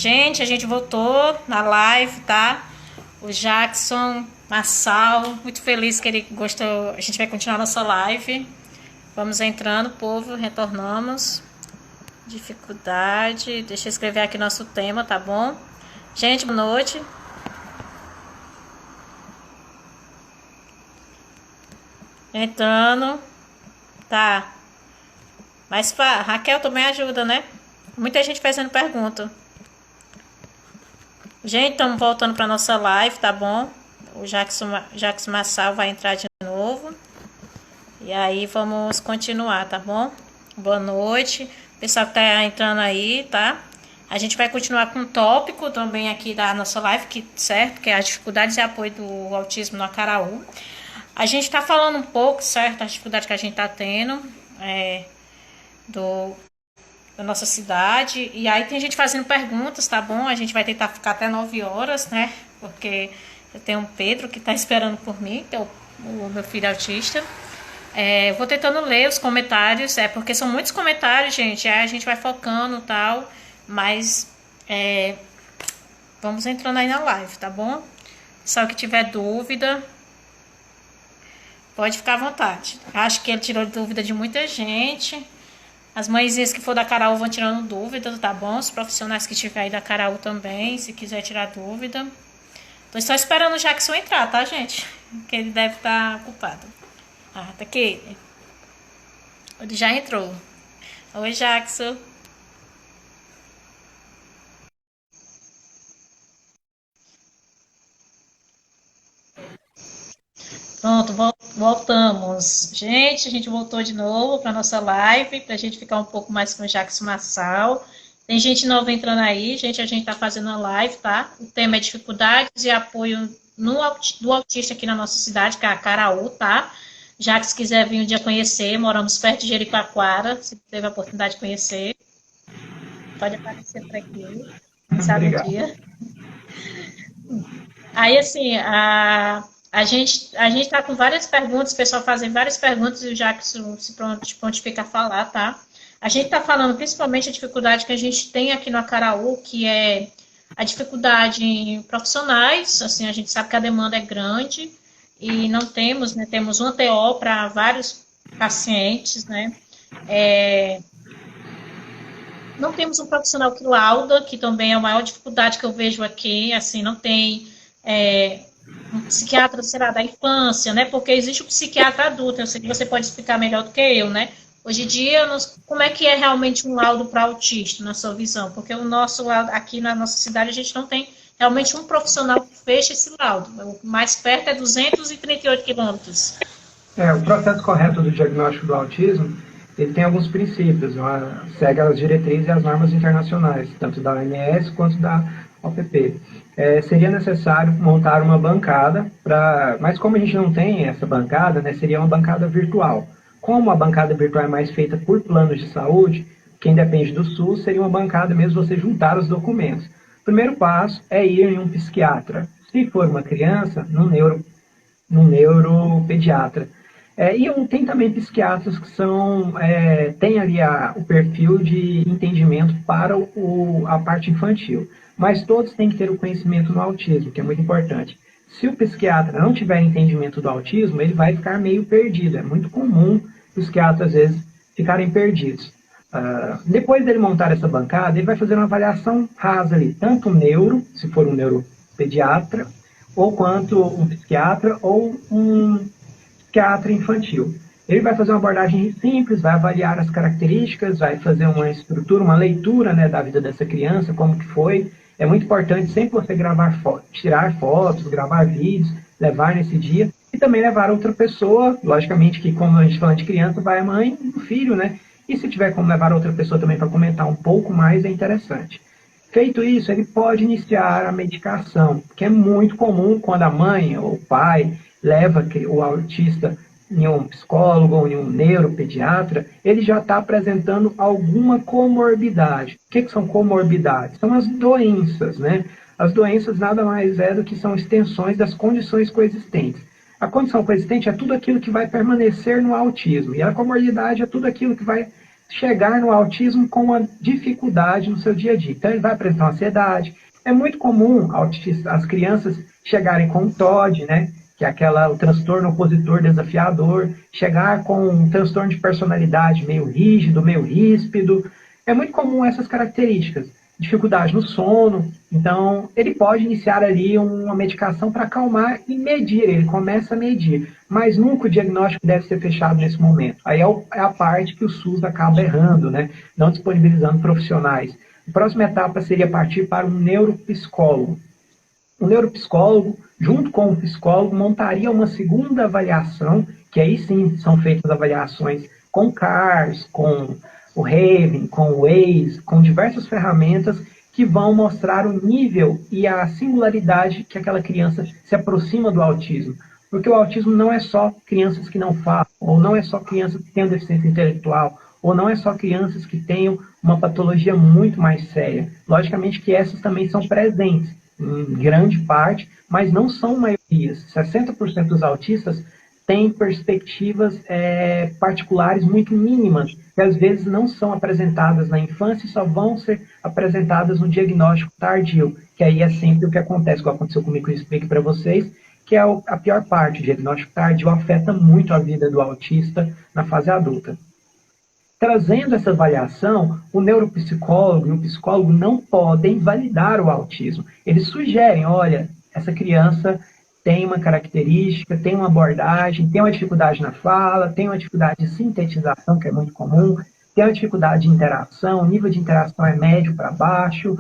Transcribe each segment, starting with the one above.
Gente, a gente voltou na live, tá? O Jackson Massal, muito feliz que ele gostou. A gente vai continuar nossa live. Vamos entrando, povo, retornamos. Dificuldade. Deixa eu escrever aqui nosso tema, tá bom? Gente, boa noite. Entrando. Tá. Mas, Raquel, também ajuda, né? Muita gente fazendo pergunta. Gente, estamos voltando para nossa live, tá bom? O Jackson Massal vai entrar de novo. E aí vamos continuar, tá bom? Boa noite. Pessoal que tá entrando aí, tá? A gente vai continuar com um tópico também aqui da nossa live, certo? Que é as dificuldades e apoio do autismo no Acaraú. A gente tá falando um pouco, certo? Das dificuldades que a gente tá tendo da nossa cidade. E aí tem gente fazendo perguntas, tá bom? A gente vai tentar ficar até 9 horas, né? Porque eu tenho um Pedro que tá esperando por mim, que é o meu filho autista. Eu vou tentando ler os comentários, porque são muitos comentários, gente. Aí a gente vai focando e tal, mas vamos entrando aí na live, tá bom? Só que tiver dúvida, pode ficar à vontade. Acho que ele tirou dúvida de muita gente. As mãezinhas que for da Acaraú vão tirando dúvida, tá bom? Os profissionais que estiver aí da Acaraú também, se quiser tirar dúvida. Tô só esperando o Jackson entrar, tá, gente? Que ele deve estar ocupado. Ah, tá aqui. Ele já entrou. Oi, Jackson. Pronto, voltamos. Gente, a gente voltou de novo para nossa live, para a gente ficar um pouco mais com o Jackson Massal. Tem gente nova entrando aí, gente, a gente tá fazendo a live, tá? O tema é dificuldades e apoio do autista aqui na nossa cidade, que é a Acaraú, tá? Já se quiser vir um dia conhecer, moramos perto de Jericoacoara, se teve a oportunidade de conhecer, pode aparecer por aqui, sabe o dia. Aí, assim, a gente está com várias perguntas, o pessoal fazem várias perguntas e o Jackson se prontifica a falar, tá? A gente está falando principalmente a dificuldade que a gente tem aqui no Acaraú, que é a dificuldade em profissionais, assim, a gente sabe que a demanda é grande e não temos, né? Temos uma TO para vários pacientes, né? Não temos um profissional que lauda, que também é a maior dificuldade que eu vejo aqui, assim, não tem um psiquiatra, será, da infância, né? Porque existe o psiquiatra adulto, eu sei que você pode explicar melhor do que eu, né? Hoje em dia, como é que é realmente um laudo para autista, na sua visão? Porque o nosso laudo, aqui na nossa cidade, a gente não tem realmente um profissional que feche esse laudo. O mais perto é 238 quilômetros. O processo correto do diagnóstico do autismo, ele tem alguns princípios, segue as diretrizes e as normas internacionais, tanto da OMS quanto da OPP. Seria necessário montar uma bancada, mas como a gente não tem essa bancada, né, seria uma bancada virtual. Como a bancada virtual é mais feita por planos de saúde, quem depende do SUS, seria uma bancada mesmo você juntar os documentos. O primeiro passo é ir em um psiquiatra. Se for uma criança, no neuropediatra. Tem também psiquiatras que têm ali o perfil de entendimento para a parte infantil. Mas todos têm que ter o conhecimento no autismo, que é muito importante. Se o psiquiatra não tiver entendimento do autismo, ele vai ficar meio perdido. É muito comum os psiquiatras, às vezes, ficarem perdidos. Depois dele montar essa bancada, ele vai fazer uma avaliação rasa ali, tanto se for um neuropediatra, ou quanto um psiquiatra ou um psiquiatra infantil. Ele vai fazer uma abordagem simples, vai avaliar as características, vai fazer uma estrutura, uma leitura, né, da vida dessa criança, como que foi. É muito importante sempre você tirar fotos, gravar vídeos, levar nesse dia, e também levar outra pessoa, logicamente que, como a gente falando de criança, vai a mãe e o filho, né? E se tiver como levar outra pessoa também para comentar um pouco mais, é interessante. Feito isso, ele pode iniciar a medicação, que é muito comum quando a mãe ou o pai leva o autista em um psicólogo ou em um neuropediatra, ele já está apresentando alguma comorbidade. O que são comorbidades? São as doenças, né? As doenças nada mais é do que são extensões das condições coexistentes. A condição coexistente é tudo aquilo que vai permanecer no autismo, e a comorbidade é tudo aquilo que vai chegar no autismo com uma dificuldade no seu dia a dia. Então, ele vai apresentar ansiedade. É muito comum as crianças chegarem com o TOD, né? Que é o transtorno opositor desafiador, chegar com um transtorno de personalidade meio rígido, meio ríspido. É muito comum essas características. Dificuldade no sono. Então, ele pode iniciar ali uma medicação para acalmar e medir. Ele começa a medir. Mas nunca o diagnóstico deve ser fechado nesse momento. Aí é a parte que o SUS acaba errando, né? Não disponibilizando profissionais. A próxima etapa seria partir para um neuropsicólogo. O neuropsicólogo, junto com o psicólogo, montaria uma segunda avaliação, que aí sim são feitas avaliações com o CARS, com o Raven, com o Waze, com diversas ferramentas que vão mostrar o nível e a singularidade que aquela criança se aproxima do autismo. Porque o autismo não é só crianças que não falam, ou não é só crianças que tenham deficiência intelectual, ou não é só crianças que tenham uma patologia muito mais séria. Logicamente que essas também são presentes, em grande parte, mas não são maiorias. 60% dos autistas têm perspectivas particulares muito mínimas, que às vezes não são apresentadas na infância e só vão ser apresentadas no diagnóstico tardio, que aí é sempre o que acontece, como aconteceu comigo, que eu expliquei para vocês, que é a pior parte. O diagnóstico tardio afeta muito a vida do autista na fase adulta. Trazendo essa avaliação, o neuropsicólogo e o psicólogo não podem validar o autismo. Eles sugerem, olha, essa criança tem uma característica, tem uma abordagem, tem uma dificuldade na fala, tem uma dificuldade de sintetização, que é muito comum, tem uma dificuldade de interação, o nível de interação é médio para baixo.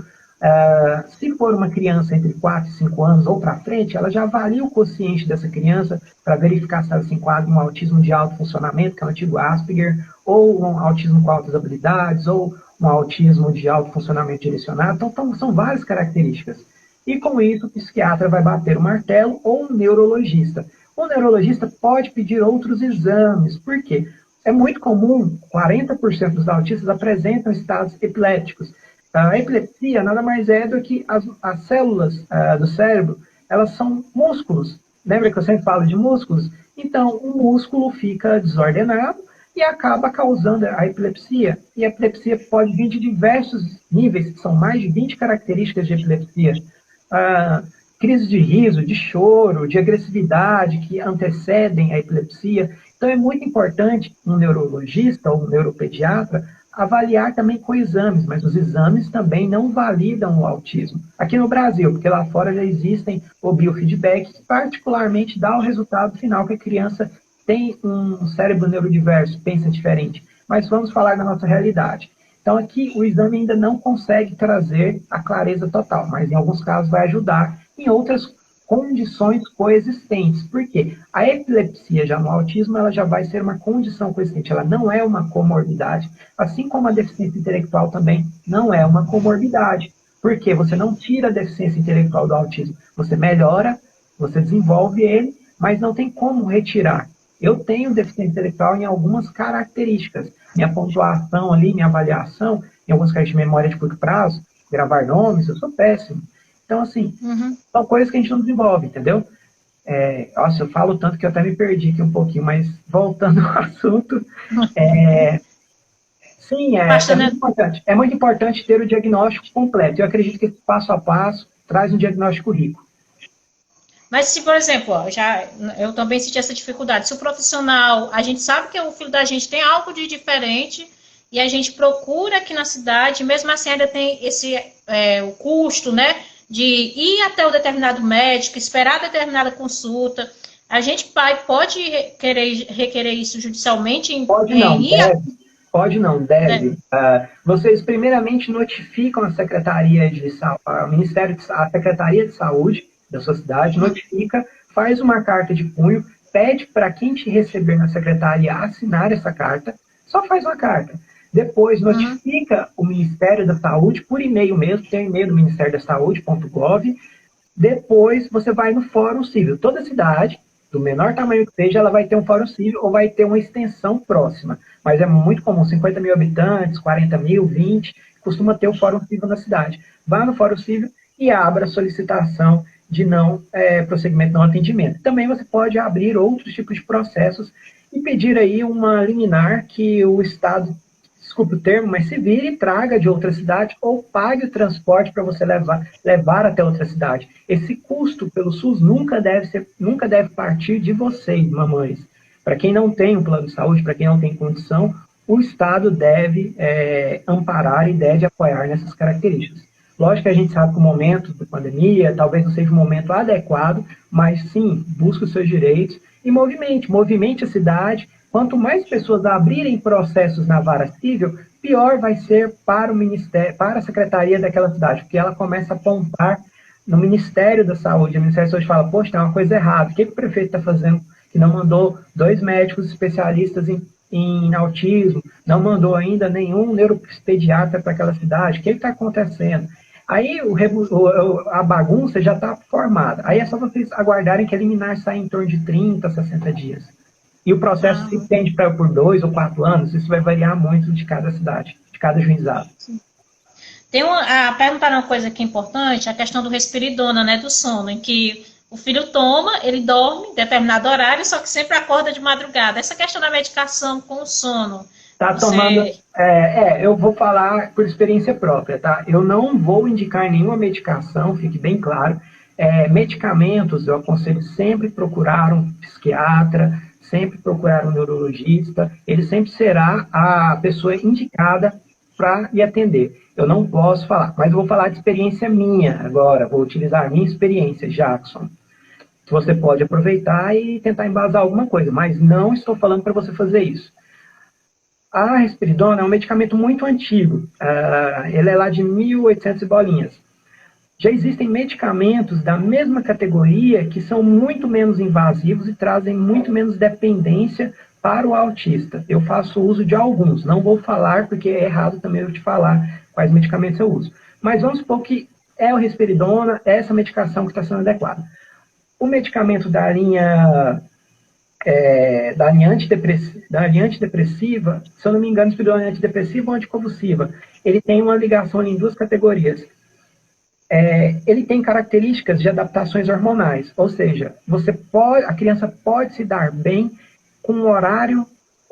Se for uma criança entre 4 e 5 anos ou para frente, ela já avalia o quociente dessa criança para verificar se ela se enquadra em um autismo de alto funcionamento, que é o antigo Asperger, ou um autismo com altas habilidades, ou um autismo de alto funcionamento direcionado. Então, são várias características. E com isso, o psiquiatra vai bater o martelo ou um neurologista. O neurologista pode pedir outros exames. Por quê? É muito comum, 40% dos autistas apresentam estados epilépticos. A epilepsia nada mais é do que as células do cérebro, elas são músculos. Lembra que eu sempre falo de músculos? Então, o músculo fica desordenado e acaba causando a epilepsia. E a epilepsia pode vir de diversos níveis, são mais de 20 características de epilepsia. Crise de riso, de choro, de agressividade que antecedem a epilepsia. Então, é muito importante um neurologista ou um neuropediatra avaliar também com exames, mas os exames também não validam o autismo. Aqui no Brasil, porque lá fora já existem o biofeedback, que particularmente dá o resultado final que a criança tem um cérebro neurodiverso, pensa diferente. Mas vamos falar da nossa realidade. Então aqui o exame ainda não consegue trazer a clareza total, mas em alguns casos vai ajudar, em outras condições coexistentes. Por quê? A epilepsia já no autismo, ela já vai ser uma condição coexistente, ela não é uma comorbidade, assim como a deficiência intelectual também não é uma comorbidade. Por quê? Você não tira a deficiência intelectual do autismo, você melhora, você desenvolve ele, mas não tem como retirar. Eu tenho deficiência intelectual em algumas características. Minha pontuação ali, minha avaliação, em alguns casos de memória de curto prazo, gravar nomes, eu sou péssimo. Então, assim, são coisas que a gente não desenvolve, entendeu? Nossa, eu falo tanto que eu até me perdi aqui um pouquinho, mas voltando ao assunto, sim, muito importante. É muito importante ter o diagnóstico completo. Eu acredito que esse passo a passo traz um diagnóstico rico. Mas se, por exemplo, eu também senti essa dificuldade. Se o profissional, a gente sabe que o filho da gente tem algo de diferente e a gente procura aqui na cidade, mesmo assim ainda tem o custo, né, de ir até o determinado médico, esperar determinada consulta. A gente, pai, pode requerer isso judicialmente? Pode não, deve. Vocês primeiramente notificam a Secretaria de Saúde, a Secretaria de Saúde da sua cidade, notifica, faz uma carta de punho, pede para quem te receber na secretaria assinar essa carta, só faz uma carta. Depois notifica o Ministério da Saúde, por e-mail mesmo, tem o e-mail do Ministério da Saúde.gov. Depois você vai no Fórum Civil. Toda cidade, do menor tamanho que seja, ela vai ter um Fórum Civil ou vai ter uma extensão próxima. Mas é muito comum, 50 mil habitantes, 40 mil, 20, costuma ter o Fórum Civil na cidade. Vá no Fórum Civil e abra a solicitação de prosseguimento, não atendimento. Também você pode abrir outros tipos de processos e pedir aí uma liminar que o Estado desculpe o termo, mas se vire e traga de outra cidade ou pague o transporte para você levar até outra cidade. Esse custo pelo SUS nunca deve partir de vocês, mamães. Para quem não tem um plano de saúde, para quem não tem condição, o Estado deve amparar e deve apoiar nessas características. Lógico que a gente sabe que o momento da pandemia talvez não seja um momento adequado, mas sim, busque os seus direitos e movimente a cidade. Quanto mais pessoas abrirem processos na vara civil, pior vai ser para o Ministério, para a Secretaria daquela cidade, porque ela começa a apontar no Ministério da Saúde. O Ministério da Saúde fala, poxa, tem uma coisa errada. O que o prefeito está fazendo que não mandou 2 médicos especialistas em autismo, não mandou ainda nenhum neuropediatra para aquela cidade? O que está acontecendo? Aí a bagunça já está formada. Aí é só vocês aguardarem que a liminar sai em torno de 30, 60 dias. E o processo se estende por 2 ou 4 anos, isso vai variar muito de cada cidade, de cada juizado. Perguntaram uma coisa aqui importante, a questão do respiridona, né, do sono, em que o filho toma, ele dorme em determinado horário, só que sempre acorda de madrugada. Essa questão da medicação com o sono. Tá tomando. Eu vou falar por experiência própria, tá? Eu não vou indicar nenhuma medicação, fique bem claro. Medicamentos, eu aconselho sempre procurar um psiquiatra, sempre procurar um neurologista, ele sempre será a pessoa indicada para lhe atender. Eu não posso falar, mas eu vou falar de experiência minha agora, vou utilizar a minha experiência, Jackson. Você pode aproveitar e tentar embasar alguma coisa, mas não estou falando para você fazer isso. A risperidona é um medicamento muito antigo, ele é lá de 1800 bolinhas. Já existem medicamentos da mesma categoria que são muito menos invasivos e trazem muito menos dependência para o autista. Eu faço uso de alguns, não vou falar porque é errado também eu te falar quais medicamentos eu uso. Mas vamos supor que é o risperidona, é essa medicação que está sendo adequada. O medicamento da linha antidepressiva, se eu não me engano, risperidona é antidepressiva ou anticonvulsiva, ele tem uma ligação em 2 categorias. Ele tem características de adaptações hormonais, ou seja, a criança pode se dar bem com um horário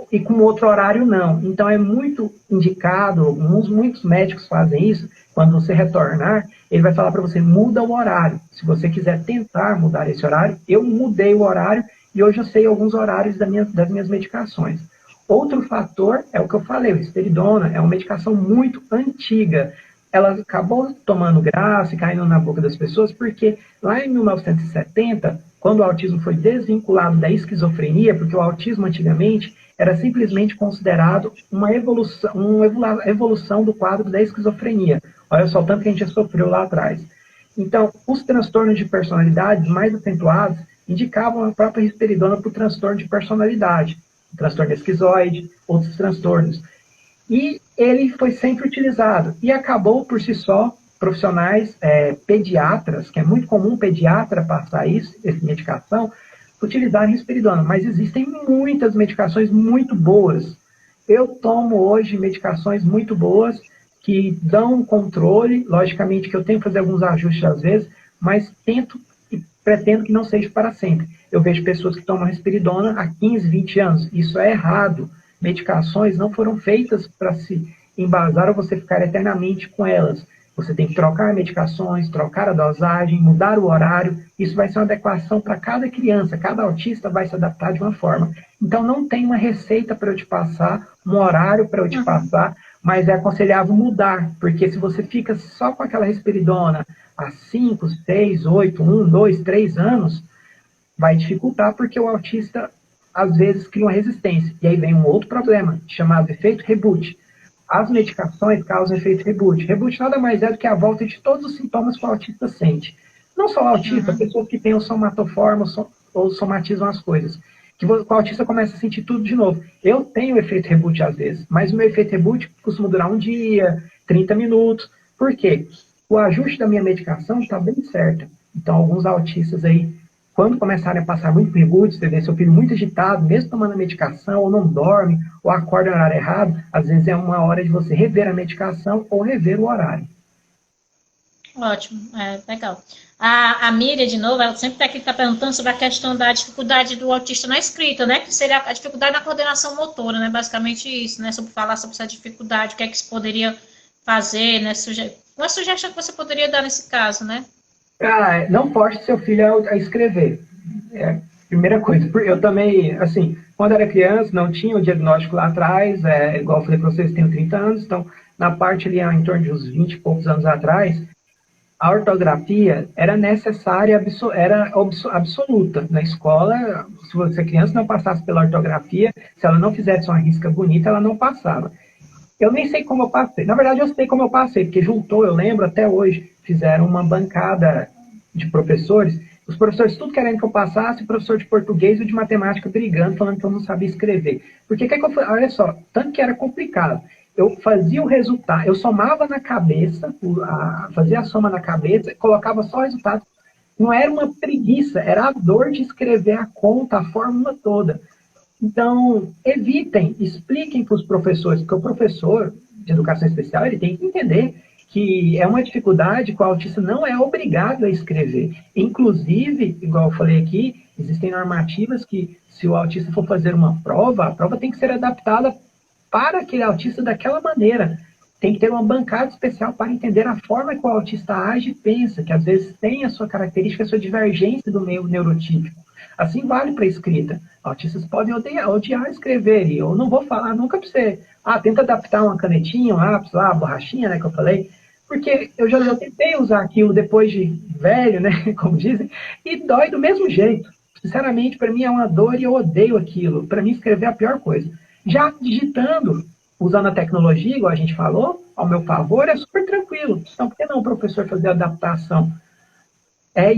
e com outro horário não. Então é muito indicado, muitos médicos fazem isso, quando você retornar, ele vai falar para você, muda o horário. Se você quiser tentar mudar esse horário, eu mudei o horário e hoje eu sei alguns horários das minhas medicações. Outro fator é o que eu falei, o risperidona é uma medicação muito antiga. Ela acabou tomando graça e caindo na boca das pessoas, porque lá em 1970, quando o autismo foi desvinculado da esquizofrenia, porque o autismo antigamente era simplesmente considerado uma evolução do quadro da esquizofrenia. Olha só o tanto que a gente já sofreu lá atrás. Então, os transtornos de personalidade mais acentuados indicavam a própria risperidona para o transtorno de personalidade, o transtorno esquizoide, outros transtornos. E ele foi sempre utilizado. E acabou, por si só, profissionais pediatras, que é muito comum pediatra passar essa medicação, utilizarem risperidona. Mas existem muitas medicações muito boas. Eu tomo hoje medicações muito boas que dão controle. Logicamente que eu tenho que fazer alguns ajustes às vezes, mas tento e pretendo que não seja para sempre. Eu vejo pessoas que tomam risperidona há 15, 20 anos. Isso é errado. Medicações não foram feitas para se embasar ou você ficar eternamente com elas. Você tem que trocar medicações, trocar a dosagem, mudar o horário. Isso vai ser uma adequação para cada criança. Cada autista vai se adaptar de uma forma. Então, não tem uma receita para eu te passar, um horário para eu te passar, mas é aconselhável mudar. Porque se você fica só com aquela risperidona há 5, 6, 8, 1, 2, 3 anos, vai dificultar porque o autista às vezes cria uma resistência. E aí vem um outro problema, chamado efeito reboot. As medicações causam efeito reboot. Reboot nada mais é do que a volta de todos os sintomas que o autista sente. Não só o autista, pessoas que têm o somatoforma ou somatizam as coisas. Que o autista começa a sentir tudo de novo. Eu tenho efeito reboot às vezes, mas o meu efeito reboot costuma durar 1 dia, 30 minutos. Por quê? O ajuste da minha medicação está bem certo. Então, alguns autistas aí, quando começarem a passar muito reboot, você vê seu filho muito agitado, mesmo tomando a medicação, ou não dorme, ou acorda no horário errado, às vezes é uma hora de você rever a medicação ou rever o horário. Ótimo, legal. A Miriam, de novo, ela sempre está aqui tá perguntando sobre a questão da dificuldade do autista na escrita, né? Que seria a dificuldade na coordenação motora, né? Basicamente isso, né? Sobre falar sobre essa dificuldade, o que é que se poderia fazer, né? Uma sugestão que você poderia dar nesse caso, né? Não force seu filho a escrever. Primeira coisa. Eu também, assim, quando era criança, não tinha o diagnóstico lá atrás, igual eu falei para vocês, tenho 30 anos, então, na parte ali, em torno de uns 20 e poucos anos atrás, a ortografia era necessária, era absoluta. Na escola, se você criança não passasse pela ortografia, se ela não fizesse uma risca bonita, ela não passava. Eu nem sei como eu passei. Na verdade, eu sei como eu passei, porque juntou, eu lembro até hoje, fizeram uma bancada de professores, os professores tudo querendo que eu passasse, o professor de português e o de matemática brigando, falando que eu não sabia escrever. Porque que eu olha só, tanto que era complicado. Eu fazia o resultado, eu somava na cabeça, fazia a soma na cabeça, colocava só o resultado. Não era uma preguiça, era a dor de escrever a conta, a fórmula toda. Então, evitem, expliquem para os professores, porque o professor de educação especial ele tem que entender que é uma dificuldade que o autista não é obrigado a escrever. Inclusive, igual eu falei aqui, existem normativas que, se o autista for fazer uma prova, a prova tem que ser adaptada para aquele autista daquela maneira. Tem que ter uma bancada especial para entender a forma que o autista age e pensa, que às vezes tem a sua característica, a sua divergência do meio neurotípico. Assim vale para a escrita. Autistas podem odiar escrever, e eu não vou falar nunca para você, tenta adaptar uma canetinha, um lápis lá, a borrachinha, né, que eu falei, porque eu já tentei usar aquilo depois de velho, né, como dizem, e dói do mesmo jeito. Sinceramente, para mim é uma dor e eu odeio aquilo. Para mim, escrever é a pior coisa. Já digitando, usando a tecnologia, igual a gente falou, ao meu favor, é super tranquilo. Então, por que não o professor fazer a adaptação?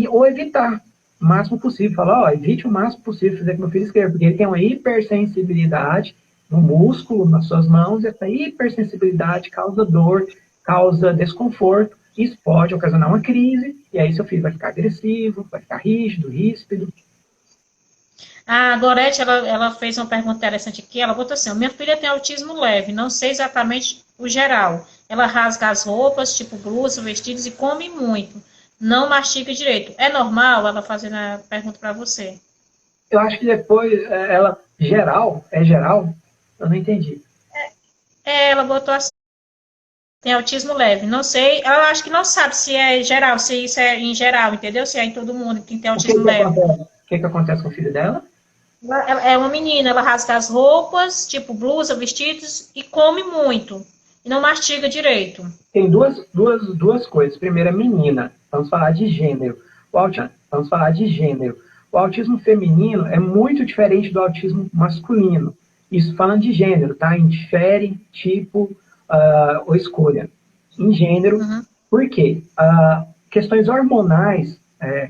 Ou evitar o máximo possível. Falar, evite o máximo possível fazer com meu filho escreva, porque ele tem uma hipersensibilidade no músculo, nas suas mãos, e essa hipersensibilidade causa dor, causa desconforto, isso pode ocasionar uma crise, e aí seu filho vai ficar agressivo, vai ficar rígido, ríspido. A Gorete, ela fez uma pergunta interessante aqui, ela botou assim, minha filha tem autismo leve, não sei exatamente o geral. Ela rasga as roupas, tipo blusa, vestidos, e come muito. Não mastiga direito. É normal ela fazendo a pergunta para você? Eu acho que depois, ela, geral, eu não entendi. Ela botou assim, tem autismo leve. Não sei, ela acho que não sabe se é geral, se isso é em geral, entendeu? Se é em todo mundo que tem autismo leve. O que acontece com o filho dela? Ela é uma menina, ela rasga as roupas, tipo blusa, vestidos, e come muito. E não mastiga direito. Tem duas coisas. Primeiro, é menina. Vamos falar de gênero. Vamos falar de gênero. O autismo feminino é muito diferente do autismo masculino. Isso falando de gênero, tá? Indifere, tipo ou escolha. Em gênero, por quê? Questões hormonais,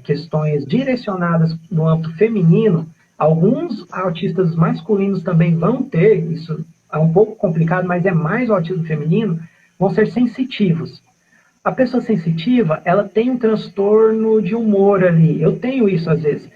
questões direcionadas no âmbito feminino, alguns autistas masculinos também vão ter, isso é um pouco complicado, mas é mais o autismo feminino, vão ser sensitivos. A pessoa sensitiva, ela tem um transtorno de humor ali. Eu tenho isso às vezes.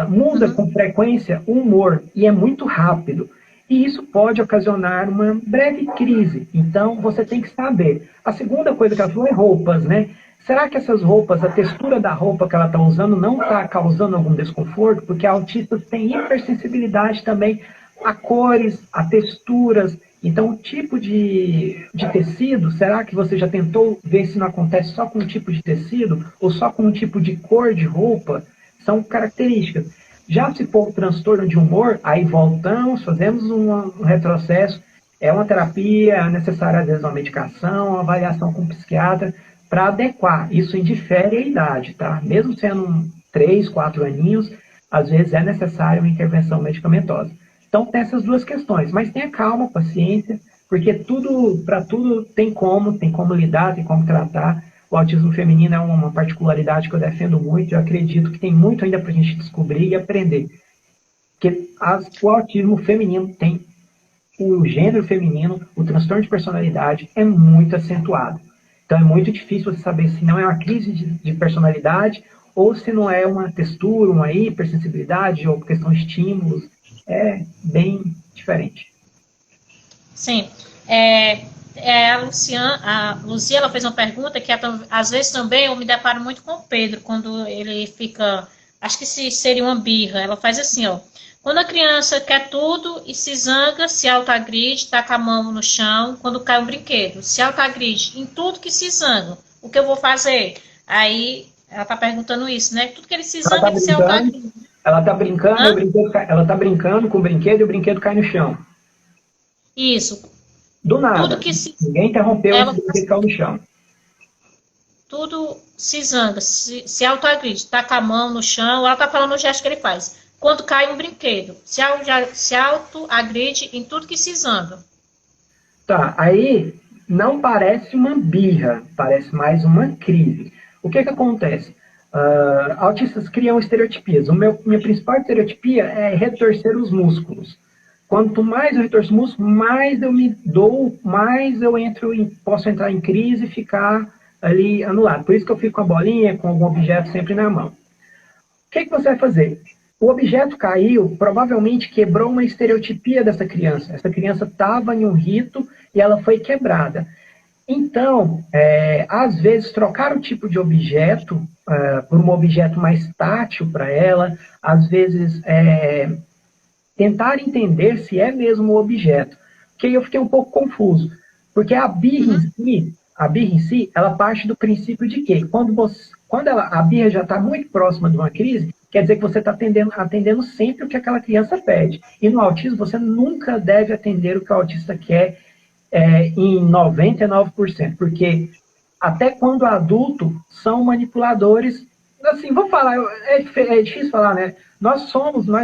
Muda com frequência o humor e é muito rápido. E isso pode ocasionar uma breve crise. Então, você tem que saber. A segunda coisa que ela falou é roupas, né? Será que essas roupas, a textura da roupa que ela está usando não está causando algum desconforto? Porque autistas têm hipersensibilidade também a cores, a texturas. Então, o tipo de tecido, será que você já tentou ver se não acontece só com um tipo de tecido ou só com um tipo de cor de roupa? São características. Já se for um transtorno de humor, aí voltamos, fazemos um retrocesso, é uma terapia necessária, às vezes, uma medicação, uma avaliação com um psiquiatra, para adequar. Isso indifere a idade, tá? Mesmo sendo 3, 4 aninhos, às vezes é necessária uma intervenção medicamentosa. Então, tem essas duas questões, mas tenha calma, paciência, porque para tudo tem como lidar, tem como tratar. O autismo feminino é uma particularidade que eu defendo muito, eu acredito que tem muito ainda para a gente descobrir e aprender. Porque o autismo feminino tem, o gênero feminino, o transtorno de personalidade é muito acentuado. Então é muito difícil você saber se não é uma crise de personalidade ou se não é uma textura, uma hipersensibilidade ou questão de estímulos. É bem diferente. Sim. A Luzia, ela fez uma pergunta que às vezes também eu me deparo muito com o Pedro, quando ele fica, acho que seria uma birra, ela faz assim, ó, quando a criança quer tudo e se zanga, se autoagride, taca a mão no chão, quando cai um brinquedo, se autoagride em tudo que se zanga, o que eu vou fazer? Aí, ela tá perguntando isso, né? Tudo que ele se Ela zanga, está ele se brincando, autoagride. ela tá brincando, Hã? ela tá brincando com o brinquedo e o brinquedo cai no chão. Isso. Do Tudo nada. que se... Ninguém interrompeu esse Ela brinquedo caiu no chão. tudo se zanga, se autoagride, taca a mão no chão, ela tá falando o gesto que ele faz. Quando cai um brinquedo, se autoagride em tudo que se zanga. Tá, aí não parece uma birra, parece mais uma crise. O que que acontece? Autistas criam estereotipias. Minha principal estereotipia é retorcer os músculos. Quanto mais eu retorço o músculo, mais eu me dou, mais eu posso entrar em crise e ficar ali anulado. Por isso que eu fico com a bolinha, com algum objeto sempre na mão. O que você vai fazer? O objeto caiu, provavelmente quebrou uma estereotipia dessa criança. Essa criança estava em um rito e ela foi quebrada. Então, às vezes, trocar o tipo de objeto por um objeto mais tátil para ela, às vezes, tentar entender se é mesmo o objeto. Porque eu fiquei um pouco confuso. Porque a birra em si, ela parte do princípio de que quando a birra já está muito próxima de uma crise, quer dizer que você está atendendo sempre o que aquela criança pede. E no autismo, você nunca deve atender o que o autista quer em 99%, porque até quando adulto são manipuladores, assim, vou falar, é difícil falar, né? Nós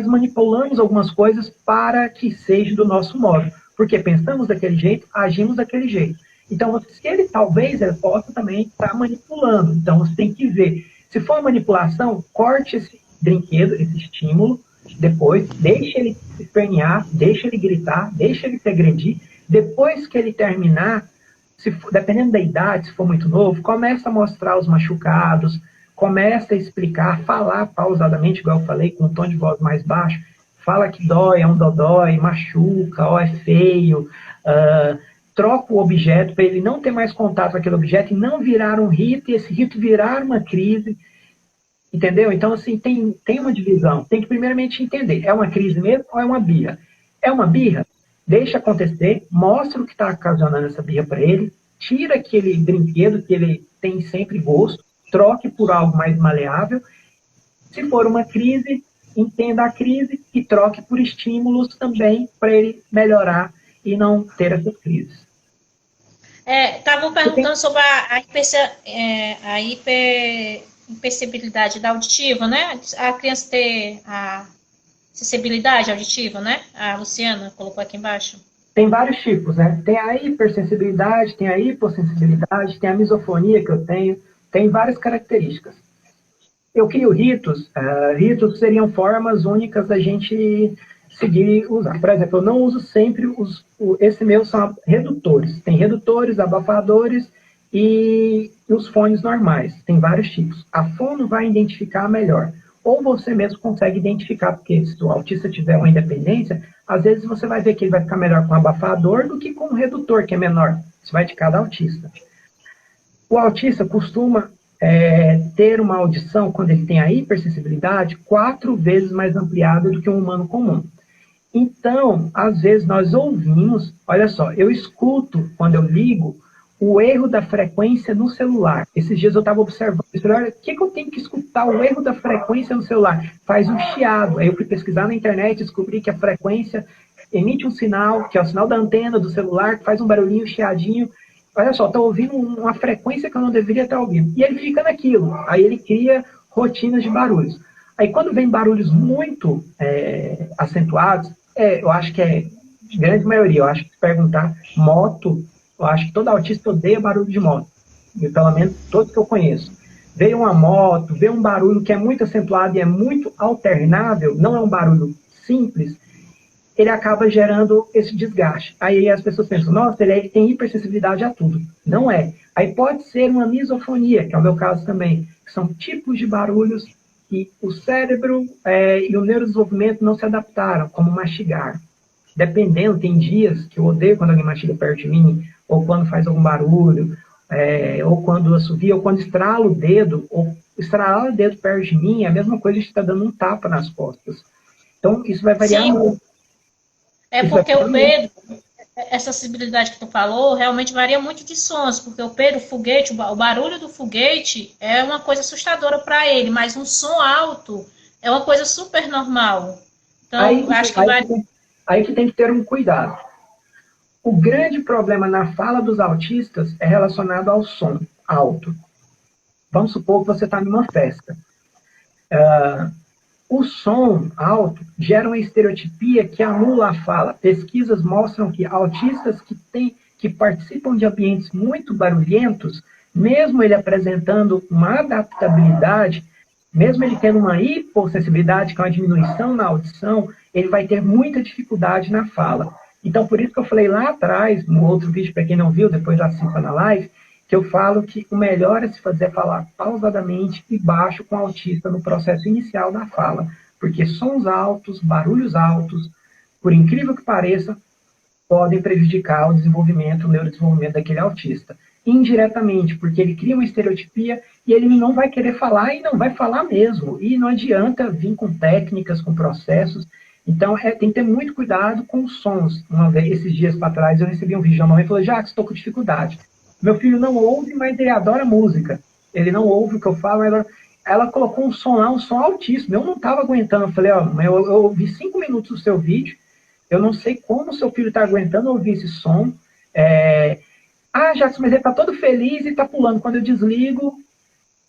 manipulamos algumas coisas para que seja do nosso modo, porque pensamos daquele jeito, agimos daquele jeito. Então, se ele talvez ele possa também estar manipulando. Então, você tem que ver. Se for manipulação, corte esse brinquedo, esse estímulo, depois deixe ele se espernear, deixe ele gritar, deixe ele se agredir. Depois que ele terminar, dependendo da idade, se for muito novo, começa a mostrar os machucados, começa a explicar, falar pausadamente, igual eu falei, com um tom de voz mais baixo, fala que dói, é um dodói, machuca, ó, é feio, troca o objeto para ele não ter mais contato com aquele objeto e não virar um rito, e esse rito virar uma crise, entendeu? Então, assim, tem uma divisão, tem que primeiramente entender, é uma crise mesmo ou é uma birra? É uma birra? Deixa acontecer, mostra o que está ocasionando essa birra para ele, tira aquele brinquedo que ele tem sempre gosto, troque por algo mais maleável. Se for uma crise, entenda a crise e troque por estímulos também para ele melhorar e não ter essas crises. Estavam perguntando sobre a hipersensibilidade da auditiva, né? A criança ter a sensibilidade auditiva, né? A Luciana colocou aqui embaixo. Tem vários tipos, né? Tem a hipersensibilidade, tem a hipossensibilidade, tem a misofonia que eu tenho, tem várias características. Eu crio ritos, ritos seriam formas únicas da gente seguir e usar. Por exemplo, eu não uso sempre esse meu são redutores. Tem redutores, abafadores e os fones normais. Tem vários tipos. A fono vai identificar melhor. Ou você mesmo consegue identificar, porque se o autista tiver uma independência, às vezes você vai ver que ele vai ficar melhor com um abafador do que com um redutor, que é menor. Isso vai de cada autista. O autista costuma ter uma audição, quando ele tem a hipersensibilidade, 4 vezes mais ampliada do que um humano comum. Então, às vezes nós ouvimos, olha só, eu escuto, quando eu ligo, o erro da frequência no celular. Esses dias eu estava observando, olha, o que eu tenho que escutar o erro da frequência no celular? Faz um chiado. Aí eu fui pesquisar na internet e descobri que a frequência emite um sinal, que é o sinal da antena do celular, que faz um barulhinho, chiadinho. Olha só, estou ouvindo uma frequência que eu não deveria estar ouvindo. E ele fica naquilo. Aí ele cria rotinas de barulhos. Aí quando vem barulhos muito acentuados, eu acho que é grande maioria, eu acho que se perguntar moto, eu acho que todo autista odeia barulho de moto, pelo menos todos que eu conheço. Veio uma moto, veio um barulho que é muito acentuado e é muito alternável, não é um barulho simples, ele acaba gerando esse desgaste. Aí as pessoas pensam, nossa, ele tem hipersensibilidade a tudo. Não é. Aí pode ser uma misofonia, que é o meu caso também, que são tipos de barulhos que o cérebro e o neurodesenvolvimento não se adaptaram, como mastigar. Dependendo, tem dias que eu odeio quando alguém mastiga perto de mim, ou quando faz algum barulho, ou quando assovia, ou quando estrala o dedo, ou estralar o dedo perto de mim, é a mesma coisa de estar dando um tapa nas costas. Então, isso vai variar Sim, muito. é Isso vai porque variar o muito. Pedro, essa sensibilidade que tu falou, realmente varia muito de sons, porque o Pedro, o foguete, o barulho do foguete é uma coisa assustadora para ele, mas um som alto é uma coisa super normal. Aí, Então, acho que aí, vai. que tem, aí que tem que ter um cuidado. O grande problema na fala dos autistas é relacionado ao som alto. Vamos supor que você está numa festa. O som alto gera uma estereotipia que anula a fala. Pesquisas mostram que autistas que participam de ambientes muito barulhentos, mesmo ele apresentando uma adaptabilidade, mesmo ele tendo uma hipossensibilidade, que é uma diminuição na audição, ele vai ter muita dificuldade na fala. Então, por isso que eu falei lá atrás, no outro vídeo, para quem não viu, depois assista na live, que eu falo que o melhor é se fazer falar pausadamente e baixo com o autista no processo inicial da fala, porque sons altos, barulhos altos, por incrível que pareça, podem prejudicar o desenvolvimento, o neurodesenvolvimento daquele autista. Indiretamente, porque ele cria uma estereotipia e ele não vai querer falar e não vai falar mesmo. E não adianta vir com técnicas, com processos. Então, tem que ter muito cuidado com os sons. Uma vez, esses dias para trás, eu recebi um vídeo da mãe e falou, Jacques, estou com dificuldade. Meu filho não ouve, mas ele adora música. Ele não ouve o que eu falo, mas ela colocou um som lá, um som altíssimo. Eu não estava aguentando. Eu falei, ó, eu ouvi 5 minutos do seu vídeo, eu não sei como o seu filho está aguentando ouvir esse som. Jackson, mas ele está todo feliz e está pulando. Quando eu desligo,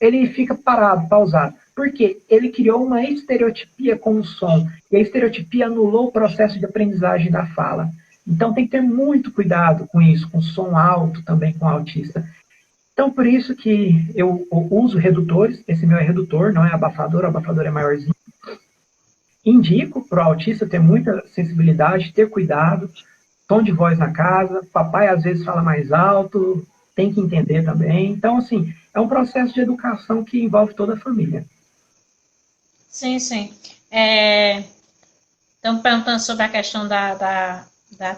ele fica parado, pausado. Por quê? Ele criou uma estereotipia com o som. E a estereotipia anulou o processo de aprendizagem da fala. Então tem que ter muito cuidado com isso, com som alto também com o autista. Então por isso que eu uso redutores. Esse meu é redutor, não é abafador, o abafador é maiorzinho. Indico para o autista ter muita sensibilidade, ter cuidado, tom de voz na casa, papai às vezes fala mais alto, tem que entender também. Então, assim, é um processo de educação que envolve toda a família. Sim, sim. Estamos perguntando sobre a questão da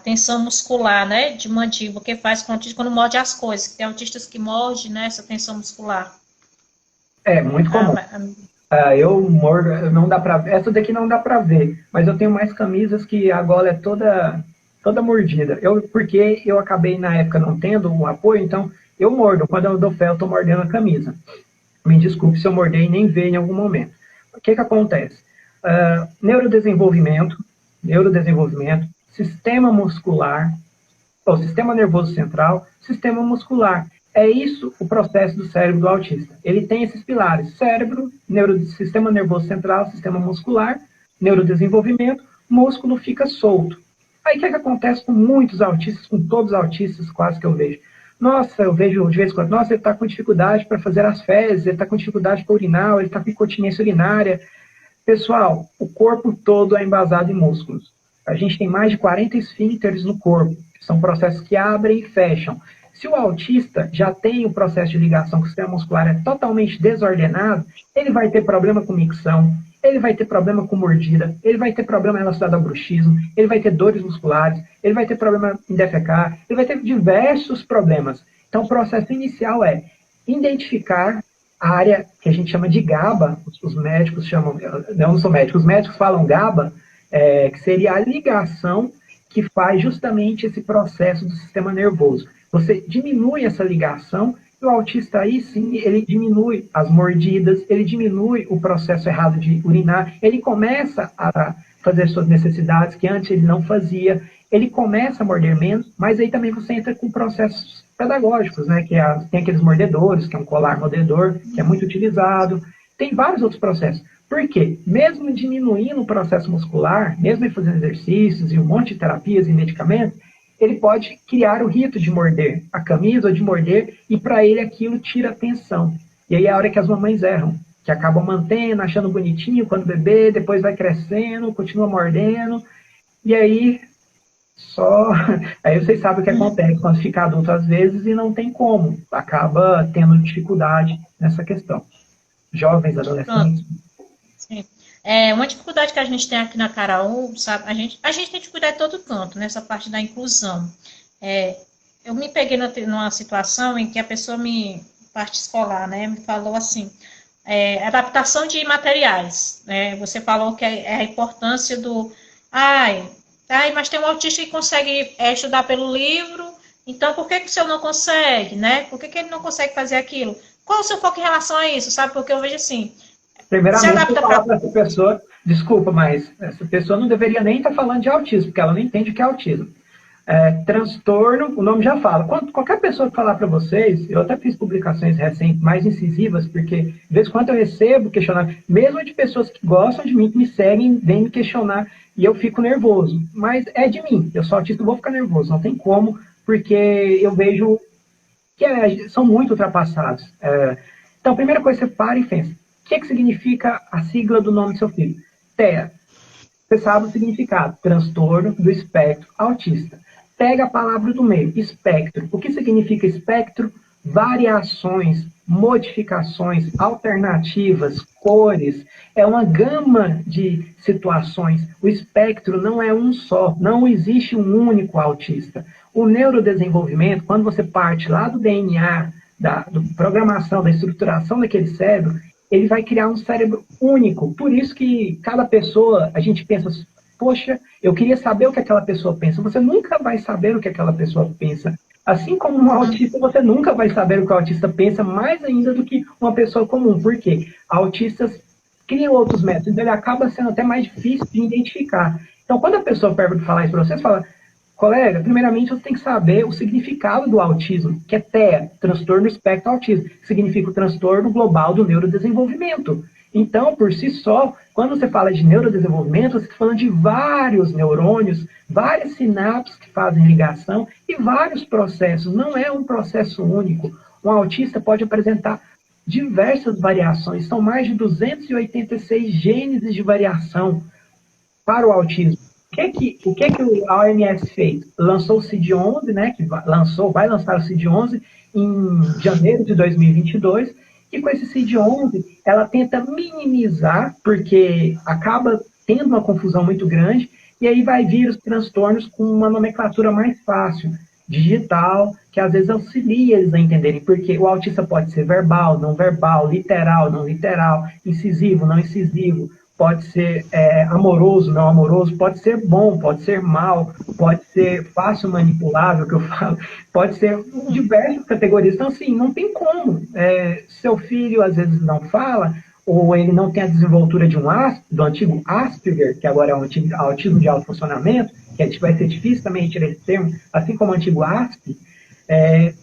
tensão muscular, né? De mandíbula, o que faz com o autista quando morde as coisas. Tem autistas que mordem, né? Essa tensão muscular. É muito comum. Eu mordo, não dá para ver. Essa daqui não dá para ver, mas eu tenho mais camisas que a gola é toda mordida. Porque eu acabei na época não tendo um apoio, então eu mordo. Quando eu dou fé, eu estou mordendo a camisa. Me desculpe se eu morder e nem ver em algum momento. O que acontece? Neurodesenvolvimento, sistema muscular, ou sistema nervoso central, sistema muscular. É isso o processo do cérebro do autista. Ele tem esses pilares: cérebro, sistema nervoso central, sistema muscular, neurodesenvolvimento, músculo fica solto. Aí o que acontece com muitos autistas, com todos os autistas quase que eu vejo? Nossa, eu vejo de vez em quando, nossa, ele está com dificuldade para fazer as fezes, ele está com dificuldade para urinar, ele está com incontinência urinária. Pessoal, o corpo todo é embasado em músculos. A gente tem mais de 40 esfíncteres no corpo, que são processos que abrem e fecham. Se o autista já tem o processo de ligação com o sistema muscular é totalmente desordenado, ele vai ter problema com micção, ele vai ter problema com mordida, ele vai ter problema relacionado ao bruxismo, ele vai ter dores musculares, ele vai ter problema em defecar, ele vai ter diversos problemas. Então, o processo inicial é identificar a área que a gente chama de GABA, os médicos chamam, não sou médico, os médicos falam GABA, que seria a ligação que faz justamente esse processo do sistema nervoso. Você diminui essa ligação e o autista aí sim, ele diminui as mordidas, ele diminui o processo errado de urinar, ele começa a fazer suas necessidades que antes ele não fazia, ele começa a morder menos, mas aí também você entra com processos pedagógicos, né? Tem aqueles mordedores, que é um colar mordedor, que é muito utilizado, tem vários outros processos. Por quê? Mesmo diminuindo o processo muscular, mesmo ele fazendo exercícios e um monte de terapias e medicamentos, ele pode criar o rito de morder a camisa ou de morder, e para ele aquilo tira a tensão. E aí é a hora que as mamães erram, que acabam mantendo, achando bonitinho quando bebê, depois vai crescendo, continua mordendo, e aí aí vocês sabem o que acontece quando fica adulto às vezes e não tem como, acaba tendo dificuldade nessa questão. Jovens, adolescentes. Sim. Uma dificuldade que a gente tem aqui na Caraú, sabe? A gente tem dificuldade de todo canto, nessa parte da inclusão. eu me peguei numa situação em que a pessoa parte escolar, né, me falou assim, adaptação de materiais, né, você falou que é a importância mas tem um autista que consegue estudar pelo livro, então por que que o senhor não consegue, né, por que que ele não consegue fazer aquilo? Qual o seu foco em relação a isso, sabe, porque eu vejo assim, se Primeiramente, eu adapta vou falar para... para essa pessoa, desculpa, mas essa pessoa não deveria nem estar falando de autismo, porque ela não entende o que é autismo. Transtorno, o nome já fala. Qualquer pessoa que falar para vocês, eu até fiz publicações recentes mais incisivas, porque de vez em quando eu recebo questionamento, mesmo de pessoas que gostam de mim, que me seguem, vêm me questionar, e eu fico nervoso. Mas é de mim, eu sou autista, eu vou ficar nervoso, não tem como, porque eu vejo que são muito ultrapassados. Então, a primeira coisa, você para e pensa, o que significa a sigla do nome do seu filho? TEA. Você sabe o significado, transtorno do espectro autista. Pega a palavra do meio, espectro. O que significa espectro? Variações, modificações, alternativas, cores. É uma gama de situações. O espectro não é um só, não existe um único autista. O neurodesenvolvimento, quando você parte lá do DNA, da programação, da estruturação daquele cérebro, ele vai criar um cérebro único. Por isso que cada pessoa, a gente pensa, poxa, eu queria saber o que aquela pessoa pensa. Você nunca vai saber o que aquela pessoa pensa. Assim como um autista, você nunca vai saber o que o autista pensa, mais ainda do que uma pessoa comum. Por quê? Autistas criam outros métodos, então ele acaba sendo até mais difícil de identificar. Então, quando a pessoa pergunta falar isso para você fala, colega, primeiramente você tem que saber o significado do autismo, que é TEA, transtorno espectro autismo, que significa o transtorno global do neurodesenvolvimento. Então, por si só, quando você fala de neurodesenvolvimento, você está falando de vários neurônios, várias sinapses que fazem ligação e vários processos. Não é um processo único. Um autista pode apresentar diversas variações, são mais de 286 gêneses de variação para o autismo. O que a OMS fez? Lançou o CID-11, né, vai lançar o CID-11 em janeiro de 2022, e com esse CID-11, ela tenta minimizar, porque acaba tendo uma confusão muito grande, e aí vai vir os transtornos com uma nomenclatura mais fácil, digital, que às vezes auxilia eles a entenderem, porque o autista pode ser verbal, não verbal, literal, não literal, incisivo, não incisivo, pode ser amoroso, não amoroso, pode ser bom, pode ser mal, pode ser fácil manipulável, que eu falo, pode ser diversas categorias. Então, assim, não tem como. Seu filho, às vezes, não fala, ou ele não tem a desenvoltura do antigo Asperger, que agora é o autismo de alto funcionamento, que vai ser difícil também tirar esse termo, assim como o antigo Asperger,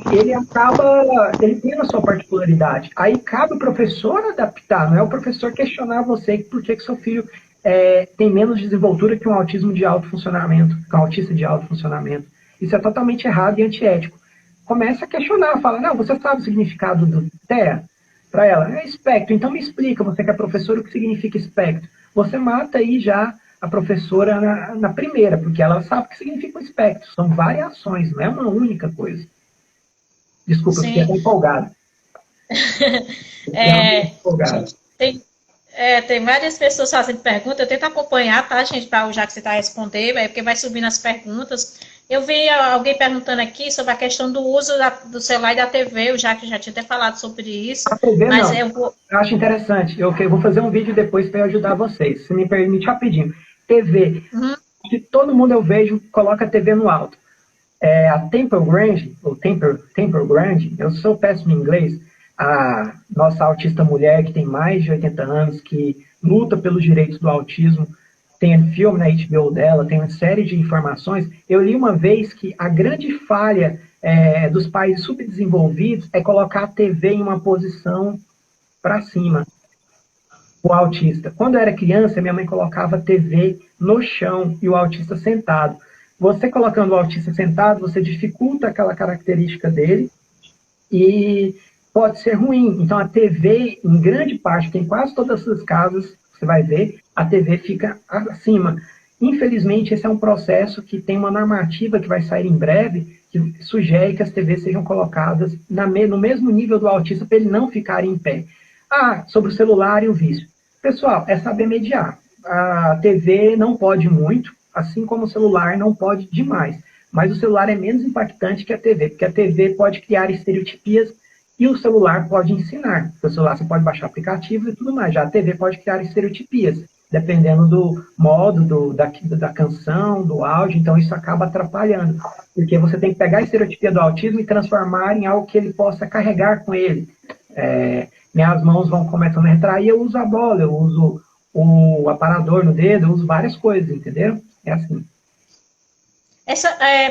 ele tem a sua particularidade. Aí cabe o professor adaptar, não é o professor questionar você por que seu filho tem menos desenvoltura que um autismo de alto funcionamento, que um autista de alto funcionamento. Isso é totalmente errado e antiético. Começa a questionar, fala, não, você sabe o significado do TEA? Para ela, é espectro, então me explica, você que é professor, o que significa espectro. Você mata aí já a professora na primeira, porque ela sabe o que significa o espectro. São variações, não é uma única coisa. Desculpa, eu fiquei até empolgado. Gente, tem várias pessoas fazendo perguntas, eu tento acompanhar, tá, gente, já que você está respondendo, porque vai subindo as perguntas. Eu vi alguém perguntando aqui sobre a questão do uso do celular e da TV, o Jacques já tinha até falado sobre isso. A TV mas não. Eu acho interessante. Eu vou fazer um vídeo depois para ajudar vocês. Se me permite rapidinho. TV. Que todo mundo eu vejo coloca a TV no alto. A Temple Grande, ou Temple Grande, eu sou péssimo em inglês, a nossa autista mulher que tem mais de 80 anos, que luta pelos direitos do autismo, tem filme na HBO dela, tem uma série de informações. Eu li uma vez que a grande falha dos países subdesenvolvidos é colocar a TV em uma posição para cima, o autista. Quando eu era criança, minha mãe colocava a TV no chão e o autista sentado. Você colocando o autista sentado, você dificulta aquela característica dele e pode ser ruim. Então, a TV, em grande parte, em quase todas as casas, você vai ver, a TV fica acima. Infelizmente, esse é um processo que tem uma normativa que vai sair em breve, que sugere que as TVs sejam colocadas no mesmo nível do autista para ele não ficar em pé. Sobre o celular e o vício. Pessoal, é saber mediar. A TV não pode muito, assim como o celular não pode demais. Mas o celular é menos impactante que a TV, porque a TV pode criar estereotipias e o celular pode ensinar. Porque o celular você pode baixar aplicativos e tudo mais. Já a TV pode criar estereotipias, dependendo do modo, da canção, do áudio. Então isso acaba atrapalhando. Porque você tem que pegar a estereotipia do autismo e transformar em algo que ele possa carregar com ele. Minhas mãos vão começando a retrair, eu uso a bola, eu uso o aparador no dedo, eu uso várias coisas, entendeu? É assim.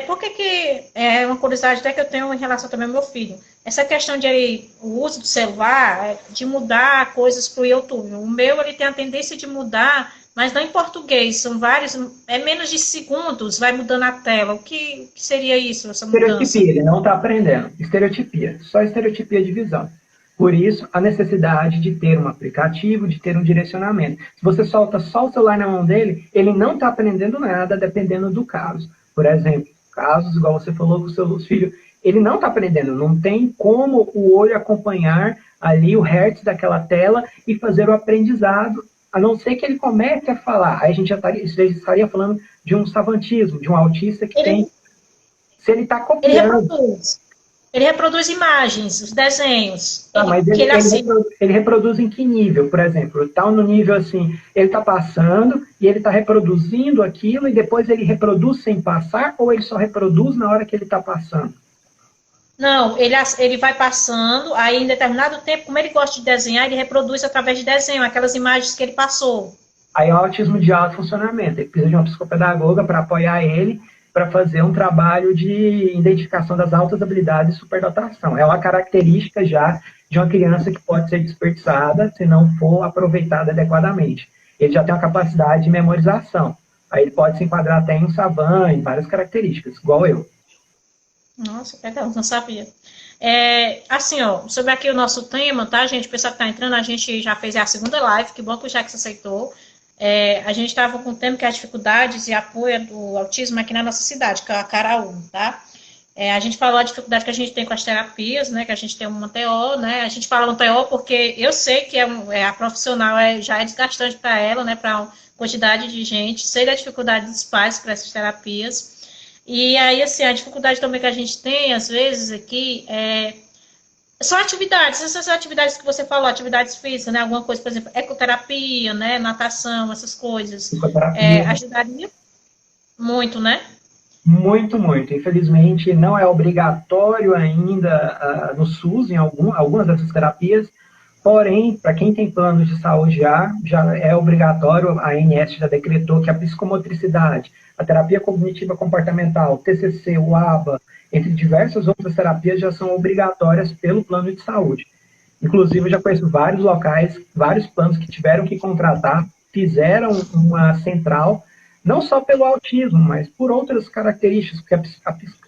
Por que é uma curiosidade até que eu tenho em relação também ao meu filho? Essa questão de o uso do celular, de mudar coisas para o YouTube. O meu, ele tem a tendência de mudar, mas não em português, são vários, é menos de segundos, vai mudando a tela. O que seria isso, essa mudança? Estereotipia, ele não está aprendendo. Estereotipia, só estereotipia de visão. Por isso, a necessidade de ter um aplicativo, de ter um direcionamento. Se você solta só o celular na mão dele, ele não está aprendendo nada, dependendo do caso. Por exemplo, casos, igual você falou com os seus filhos, ele não está aprendendo, não tem como o olho acompanhar ali o hertz daquela tela e fazer o aprendizado, a não ser que ele comece a falar. Aí a gente já estaria falando de um savantismo, de um autista que tem... Se ele está copiando... Ele reproduz imagens, os desenhos. Mas ele reproduz em que nível? Por exemplo, está no nível assim, ele está passando e ele está reproduzindo aquilo e depois ele reproduz sem passar ou ele só reproduz na hora que ele está passando? Não, ele vai passando, aí em determinado tempo, como ele gosta de desenhar, ele reproduz através de desenho, aquelas imagens que ele passou. Aí é o autismo de alto funcionamento. Ele precisa de uma psicopedagoga para apoiar ele, para fazer um trabalho de identificação das altas habilidades e superdotação. É uma característica já de uma criança que pode ser desperdiçada se não for aproveitada adequadamente. Ele já tem uma capacidade de memorização. Aí ele pode se enquadrar até em um savan, em várias características, igual eu. Nossa, legal, não sabia. Assim, ó, sobre aqui o nosso tema, tá, gente? O pessoal que tá entrando, a gente já fez a segunda live, que bom que o Jackson aceitou. A gente estava com o tema que é as dificuldades e apoio do autismo aqui na nossa cidade, que é a Caraú, tá? A gente falou a dificuldade que a gente tem com as terapias, né? Que a gente tem uma TO, né? A gente fala um TO porque eu sei que a profissional já é desgastante para ela, né? Para uma quantidade de gente, sei da dificuldade dos pais para essas terapias. E aí, assim, a dificuldade também que a gente tem, às vezes, aqui, são atividades, essas atividades que você falou, atividades físicas, né? Alguma coisa, por exemplo, ecoterapia, né? Natação, essas coisas. Ajudaria muito, né? Muito, muito. Infelizmente, não é obrigatório ainda no SUS, em algumas dessas terapias, porém, para quem tem plano de saúde já é obrigatório, a ANS já decretou que a psicomotricidade, a terapia cognitiva comportamental, o TCC, o ABA, entre diversas outras terapias, já são obrigatórias pelo plano de saúde. Inclusive, eu já conheço vários locais, vários planos que tiveram que contratar, fizeram uma central, não só pelo autismo, mas por outras características, porque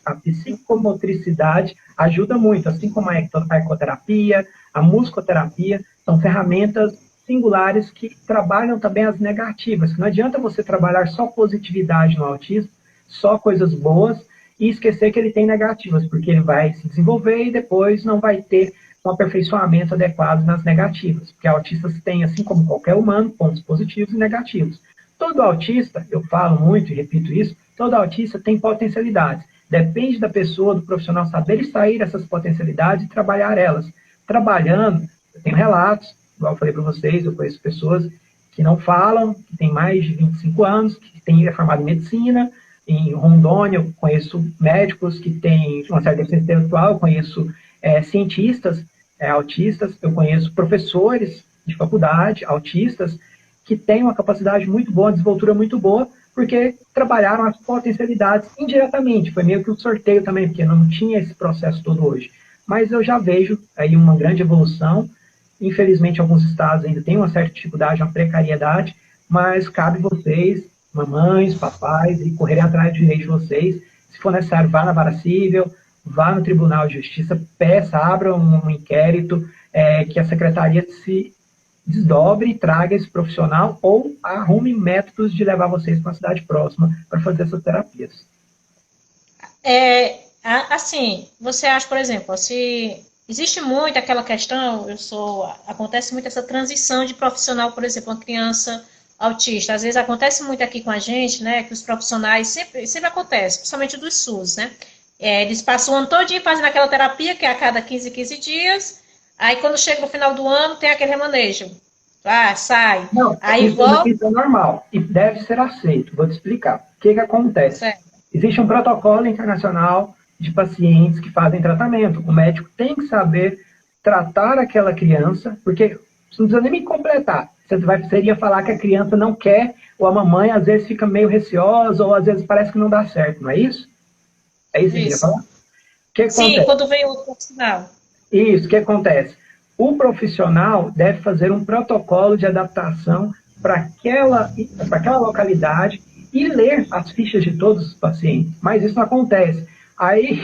a psicomotricidade ajuda muito, assim como a ecoterapia, a musicoterapia, são ferramentas singulares que trabalham também as negativas. Não adianta você trabalhar só positividade no autismo, só coisas boas, e esquecer que ele tem negativas, porque ele vai se desenvolver e depois não vai ter um aperfeiçoamento adequado nas negativas, porque autistas têm, assim como qualquer humano, pontos positivos e negativos. Todo autista, eu falo muito e repito isso, todo autista tem potencialidades. Depende da pessoa, do profissional, saber extrair essas potencialidades e trabalhar elas. Trabalhando, eu tenho relatos, igual eu falei para vocês, eu conheço pessoas que não falam, que têm mais de 25 anos, que têm formado em medicina. Em Rondônia, eu conheço médicos que têm uma certa deficiência intelectual, eu conheço cientistas autistas, eu conheço professores de faculdade autistas que têm uma capacidade muito boa, uma desenvoltura muito boa, porque trabalharam as potencialidades indiretamente. Foi meio que um sorteio também, porque não tinha esse processo todo hoje. Mas eu já vejo aí uma grande evolução. Infelizmente, alguns estados ainda têm uma certa dificuldade, uma precariedade, mas cabe vocês, mamães, papais, e correrem atrás do direito de vocês. Se for necessário, vá na vara civil, vá no Tribunal de Justiça, peça, abra um inquérito, que a secretaria se desdobre e traga esse profissional ou arrume métodos de levar vocês para uma cidade próxima para fazer essas terapias. Assim, você acha, por exemplo, se existe muito aquela questão, acontece muito essa transição de profissional, por exemplo, uma criança autista. Às vezes acontece muito aqui com a gente, né, que os profissionais, sempre acontece, principalmente dos SUS, né, eles passam o ano todinho fazendo aquela terapia, que é a cada 15 dias, aí quando chega no final do ano, tem aquele remanejo. Ah, sai. Não, Aí volta. isso é normal e deve ser aceito. Vou te explicar. O que acontece? Certo. Existe um protocolo internacional de pacientes que fazem tratamento. O médico tem que saber tratar aquela criança, porque você não precisa nem me completar. Seria falar que a criança não quer, ou a mamãe às vezes fica meio receosa, ou às vezes parece que não dá certo, não é isso? É isso que você queria Isso. falar? O que Sim, acontece? quando vem outro profissional. Isso, o que acontece? O profissional deve fazer um protocolo de adaptação para aquela localidade e ler as fichas de todos os pacientes. Mas isso não acontece. Aí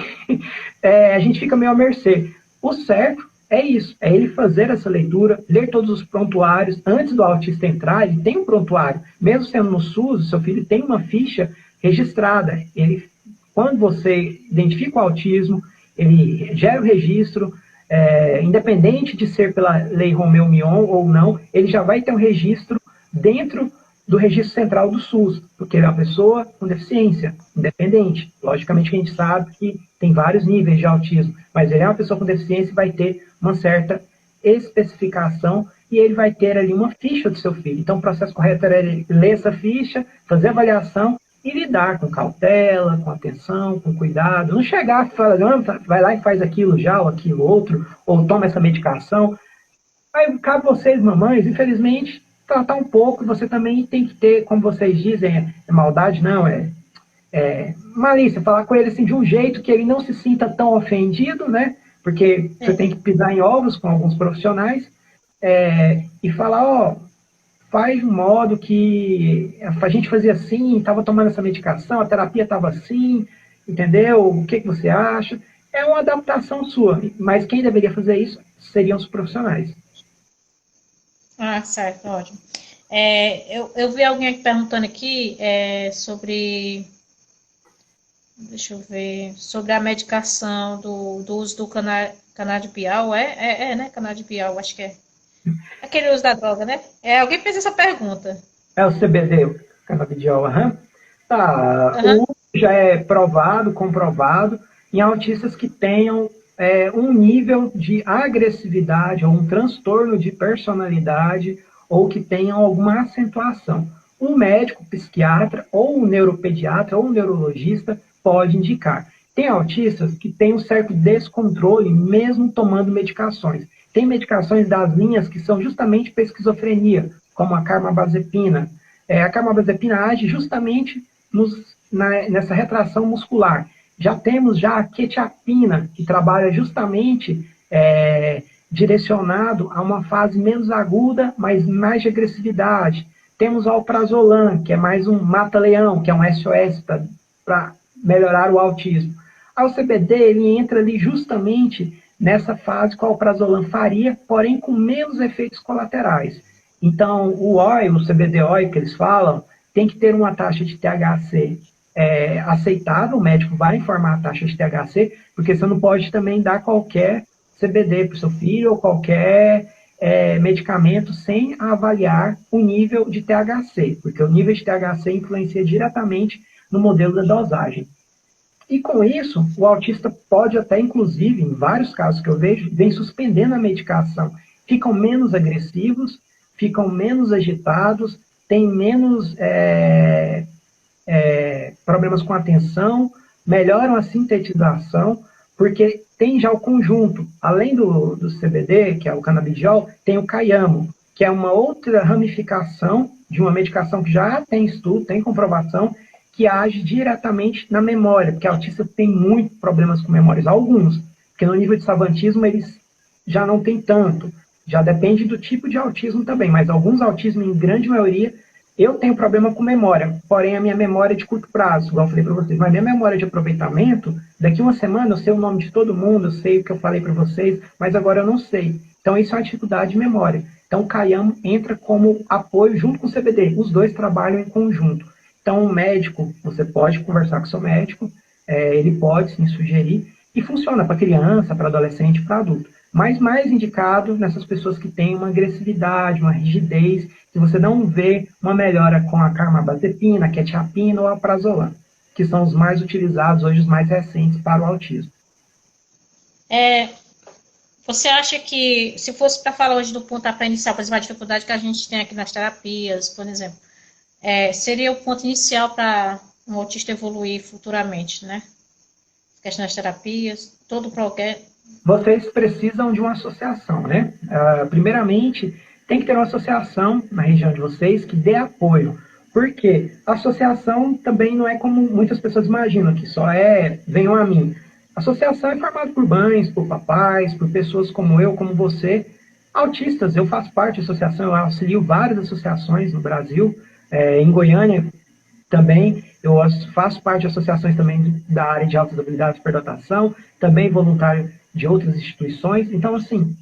a gente fica meio à mercê. O certo é isso, é ele fazer essa leitura, ler todos os prontuários. Antes do autista entrar, ele tem um prontuário. Mesmo sendo no SUS, o seu filho tem uma ficha registrada. Quando você identifica o autismo, ele gera o registro, independente de ser pela lei Romeu-Mion ou não, ele já vai ter um registro dentro do registro central do SUS, porque ele é uma pessoa com deficiência, independente. Logicamente que a gente sabe que tem vários níveis de autismo, mas ele é uma pessoa com deficiência e vai ter uma certa especificação e ele vai ter ali uma ficha do seu filho. Então, o processo correto é ele ler essa ficha, fazer a avaliação e lidar com cautela, com atenção, com cuidado. Não chegar e falar, vai lá e faz aquilo já, ou aquilo outro, ou toma essa medicação. Aí cabe vocês, mamães, infelizmente, tratar um pouco. Você também tem que ter, como vocês dizem, maldade, não, malícia, falar com ele assim, de um jeito que ele não se sinta tão ofendido, né? Porque você tem que pisar em ovos com alguns profissionais, e falar, faz de um modo que a gente fazia assim, estava tomando essa medicação, a terapia estava assim, entendeu? O que você acha? É uma adaptação sua, mas quem deveria fazer isso seriam os profissionais. Ah, certo, ótimo. Eu vi alguém aqui perguntando aqui sobre, deixa eu ver, sobre a medicação do uso do canabidiol, né? Canabidiol, acho que é. Aquele uso da droga, né? Alguém fez essa pergunta. É o CBD, o canabidiol, aham. Tá, Aham. o uso já é provado, comprovado, em autistas que tenham um nível de agressividade ou um transtorno de personalidade ou que tenham alguma acentuação. Um médico, psiquiatra, ou um neuropediatra, ou um neurologista pode indicar. Tem autistas que têm um certo descontrole, mesmo tomando medicações. Tem medicações das linhas que são justamente para esquizofrenia, como a carbamazepina. A carbamazepina age justamente nessa retração muscular. Já temos a quetiapina, que trabalha justamente direcionado a uma fase menos aguda, mas mais de agressividade. Temos o alprazolam, que é mais um mata-leão, que é um SOS para melhorar o autismo. O CBD ele entra ali justamente nessa fase que o alprazolam faria, porém com menos efeitos colaterais. Então, o óleo, o CBD óleo que eles falam, tem que ter uma taxa de THC aceitável, o médico vai informar a taxa de THC, porque você não pode também dar qualquer CBD para o seu filho ou qualquer medicamento sem avaliar o nível de THC, porque o nível de THC influencia diretamente no modelo da dosagem. E com isso, o autista pode até, inclusive, em vários casos que eu vejo, vem suspendendo a medicação. Ficam menos agressivos, ficam menos agitados, têm menos problemas com atenção, melhoram a sintetização, porque tem já o conjunto. Além do CBD, que é o canabidiol, tem o caiamo, que é uma outra ramificação de uma medicação que já tem estudo, tem comprovação, que age diretamente na memória, porque autistas têm muitos problemas com memórias, alguns, porque no nível de savantismo eles já não têm tanto, já depende do tipo de autismo também, mas alguns autismos, em grande maioria, eu tenho problema com memória, porém a minha memória é de curto prazo, igual eu falei para vocês, mas minha memória de aproveitamento, daqui uma semana eu sei o nome de todo mundo, eu sei o que eu falei para vocês, mas agora eu não sei. Então isso é uma dificuldade de memória. Então o caiamo entra como apoio junto com o CBD, os dois trabalham em conjunto. Então, o médico, você pode conversar com o seu médico, ele pode sim sugerir, e funciona para criança, para adolescente, para adulto. mas mais indicado nessas pessoas que têm uma agressividade, uma rigidez, que você não vê uma melhora com a carbamazepina, a quetiapina ou a prazolam, que são os mais utilizados hoje, os mais recentes para o autismo. Você acha que, se fosse para falar hoje do pontapé inicial, por exemplo, a dificuldade que a gente tem aqui nas terapias, por exemplo, seria o ponto inicial para um autista evoluir futuramente, né? Questão das terapias, todo o progresso. Vocês precisam de uma associação, né? Primeiramente, tem que ter uma associação na região de vocês que dê apoio. Porque a associação também não é como muitas pessoas imaginam, que só venham a mim. A associação é formada por mães, por papais, por pessoas como eu, como você, autistas. Eu faço parte da associação, eu auxilio várias associações no Brasil, em Goiânia também. Eu faço parte de associações também da área de altas habilidades e superdotação, também voluntário de outras instituições. Então, assim,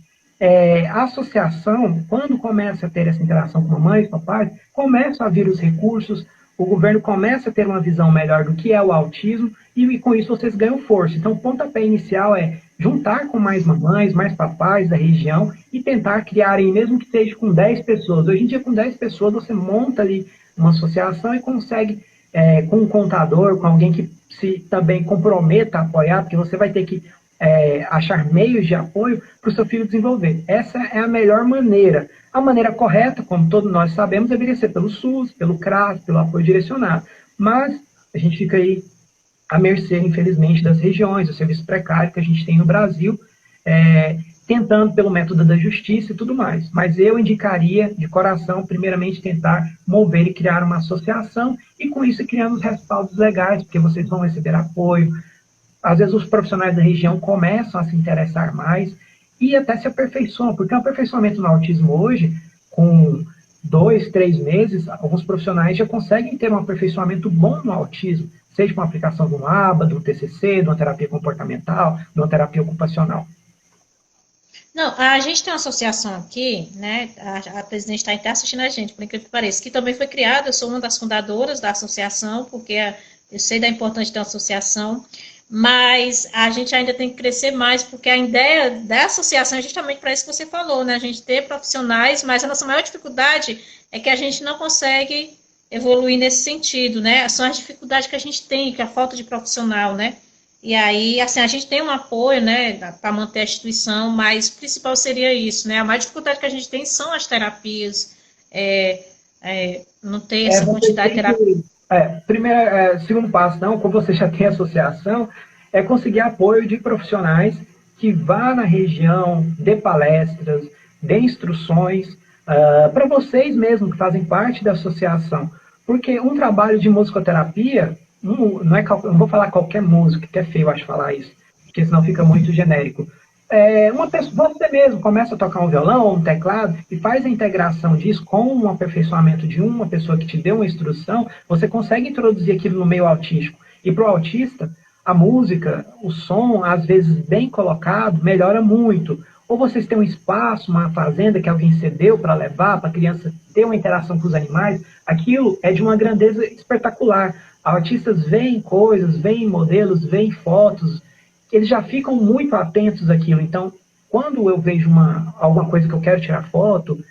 a associação, quando começa a ter essa interação com mamães, papais, começam a vir os recursos, o governo começa a ter uma visão melhor do que é o autismo, e com isso vocês ganham força. Então, o pontapé inicial é juntar com mais mamães, mais papais da região e tentar criarem, mesmo que seja com 10 pessoas. Hoje em dia, com 10 pessoas, você monta ali uma associação e consegue, com um contador, com alguém que se também comprometa a apoiar, porque você vai ter que achar meios de apoio para o seu filho desenvolver. Essa é a melhor maneira. A maneira correta, como todos nós sabemos, deveria ser pelo SUS, pelo CRAS, pelo apoio direcionado. Mas a gente fica aí à mercê, infelizmente, das regiões, do serviço precário que a gente tem no Brasil, tentando pelo método da justiça e tudo mais. Mas eu indicaria, de coração, primeiramente tentar mover e criar uma associação e, com isso, criando os respaldos legais, porque vocês vão receber apoio. Às vezes os profissionais da região começam a se interessar mais e até se aperfeiçoam, porque o aperfeiçoamento no autismo hoje, com 2, 3 meses, alguns profissionais já conseguem ter um aperfeiçoamento bom no autismo, seja com a aplicação de um ABA, de um TCC, de uma terapia comportamental, de uma terapia ocupacional. Não, a gente tem uma associação aqui, né? A presidente está até assistindo a gente, por incrível que pareça, que também foi criada. Eu sou uma das fundadoras da associação, porque eu sei da importância de ter uma associação, mas a gente ainda tem que crescer mais, porque a ideia da associação é justamente para isso que você falou, né? A gente ter profissionais, mas a nossa maior dificuldade é que a gente não consegue evoluir nesse sentido, né? São as dificuldades que a gente tem, que é a falta de profissional, né? E aí, assim, a gente tem um apoio, né, para manter a instituição, mas o principal seria isso, né? A maior dificuldade que a gente tem são as terapias, não ter essa quantidade de terapia. Segundo passo, não, como você já tem associação, é conseguir apoio de profissionais que vá na região, dê palestras, dê instruções, para vocês mesmos que fazem parte da associação. Porque um trabalho de musicoterapia, não vou falar qualquer músico, que é feio, acho, falar isso, porque senão fica muito genérico. Uma pessoa, você mesmo começa a tocar um violão ou um teclado e faz a integração disso com um aperfeiçoamento de uma pessoa que te deu uma instrução, você consegue introduzir aquilo no meio autístico. E para o autista, a música, o som, às vezes bem colocado, melhora muito. Ou vocês têm um espaço, uma fazenda que alguém cedeu para levar, para a criança ter uma interação com os animais, aquilo é de uma grandeza espetacular. Autistas veem coisas, veem modelos, veem fotos, eles já ficam muito atentos àquilo. Então, quando eu vejo alguma coisa que eu quero tirar foto,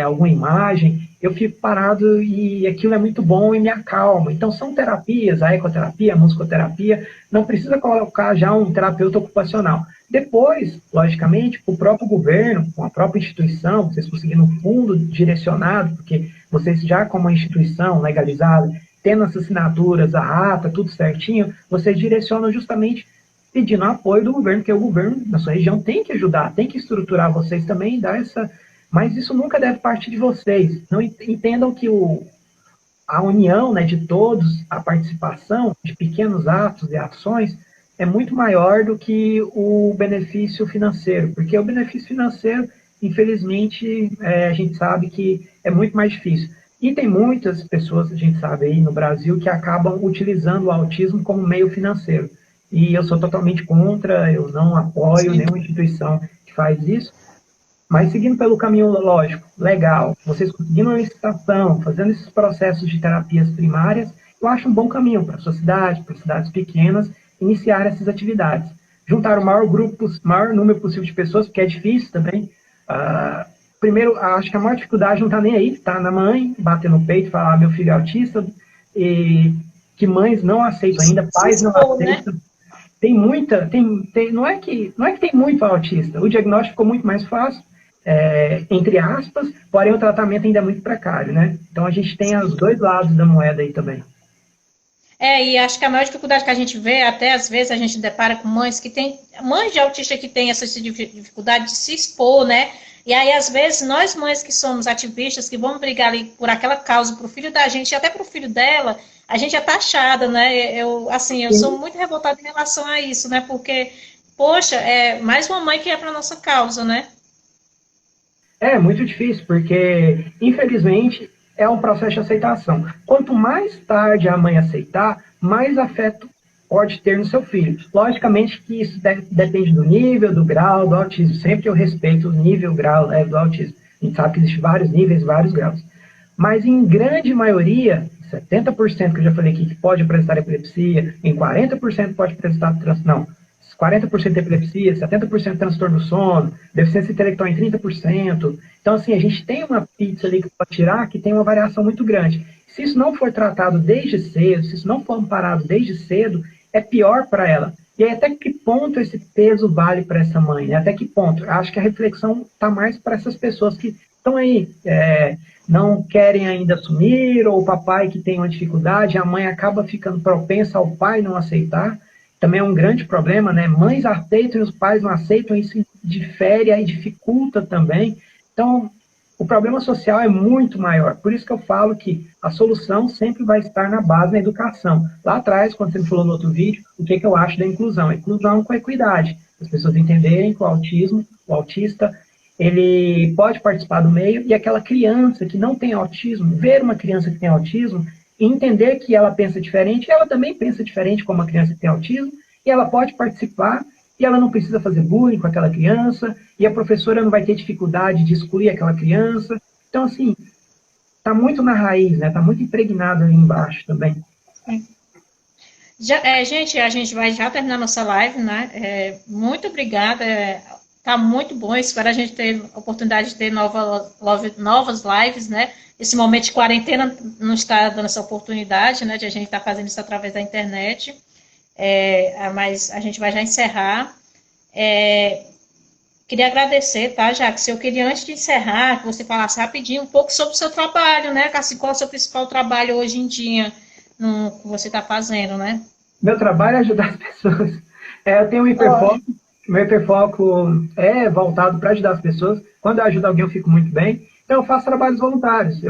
alguma imagem, eu fico parado e aquilo é muito bom e me acalma. Então, são terapias, a ecoterapia, a musicoterapia, não precisa colocar já um terapeuta ocupacional. Depois, logicamente, o próprio governo, com a própria instituição, vocês conseguindo um fundo direcionado, porque vocês já como uma instituição legalizada, tendo as assinaturas, a ata, tudo certinho, vocês direcionam justamente pedindo apoio do governo, porque o governo da sua região tem que ajudar, tem que estruturar vocês também e dar essa... Mas isso nunca deve partir de vocês. Não entendam que a união, né, de todos, a participação de pequenos atos e ações é muito maior do que o benefício financeiro, porque o benefício financeiro, infelizmente, a gente sabe que é muito mais difícil. E tem muitas pessoas, a gente sabe aí no Brasil, que acabam utilizando o autismo como meio financeiro. E eu sou totalmente contra, eu não apoio nenhuma instituição que faz isso. Mas seguindo pelo caminho lógico, legal, vocês conseguindo uma licitação, fazendo esses processos de terapias primárias, eu acho um bom caminho para a sua cidade, para cidades pequenas, iniciar essas atividades. juntar o maior número possível de pessoas, porque é difícil também. Primeiro, acho que a maior dificuldade não está nem aí, está na mãe, bater no peito e falar, meu filho é autista, e que mães não aceitam ainda, pais não aceitam. Né? Tem muita, não é que tem muito autista, o diagnóstico ficou muito mais fácil, entre aspas, porém o tratamento ainda é muito precário, né? Então a gente tem os dois lados da moeda aí também. E acho que a maior dificuldade que a gente vê, até às vezes a gente depara com mães de autista que têm essa dificuldade de se expor, né? E aí, às vezes, nós mães que somos ativistas, que vamos brigar ali por aquela causa, para o filho da gente, e até para o filho dela, a gente é taxada, né? Eu sou muito revoltada em relação a isso, né? Porque, poxa, é mais uma mãe que é para a nossa causa, né? É muito difícil, porque, infelizmente, é um processo de aceitação. Quanto mais tarde a mãe aceitar, mais afeto pode ter no seu filho. Logicamente que isso depende do nível, do grau, do autismo. Sempre eu respeito o nível, grau, do autismo. A gente sabe que existem vários níveis, vários graus. Mas em grande maioria, 70% que eu já falei aqui, que pode apresentar epilepsia, em 40% pode apresentar 40% de epilepsia, 70% de transtorno do sono, deficiência intelectual em 30%. Então, assim, a gente tem uma pizza ali que pode tirar que tem uma variação muito grande. Se isso não for tratado desde cedo, se isso não for amparado desde cedo, é pior para ela. E aí, até que ponto esse peso vale para essa mãe? Né? Até que ponto? Eu acho que a reflexão está mais para essas pessoas que estão aí, não querem ainda assumir, ou o papai que tem uma dificuldade, a mãe acaba ficando propensa ao pai não aceitar. Também é um grande problema, né? Mães aceitam e os pais não aceitam, isso difere e dificulta também. Então, o problema social é muito maior. Por isso que eu falo que a solução sempre vai estar na base da educação. Lá atrás, quando você me falou no outro vídeo, o que eu acho da inclusão? A inclusão com a equidade. As pessoas entenderem que o autista, ele pode participar do meio, e aquela criança que não tem autismo, ver uma criança que tem autismo, e entender que ela pensa diferente, ela também pensa diferente como uma criança que tem autismo, e ela pode participar, e ela não precisa fazer bullying com aquela criança, e a professora não vai ter dificuldade de excluir aquela criança. Então, assim, está muito na raiz, né? Está muito impregnado ali embaixo também. Gente, a gente vai já terminar nossa live, né? Muito obrigada. Tá muito bom. Espero a gente ter a oportunidade de ter novas lives, né? Esse momento de quarentena não está dando essa oportunidade, né? De a gente estar fazendo isso através da internet. Mas a gente vai já encerrar. Queria agradecer, tá, Jax? Eu queria, antes de encerrar, que você falasse rapidinho um pouco sobre o seu trabalho, né? Assim, qual é o seu principal trabalho hoje em dia que você está fazendo, né? Meu trabalho é ajudar as pessoas. Eu tenho um hiperfoco. Meu hiperfoco é voltado para ajudar as pessoas. Quando eu ajudo alguém, eu fico muito bem. Então, eu faço trabalhos voluntários.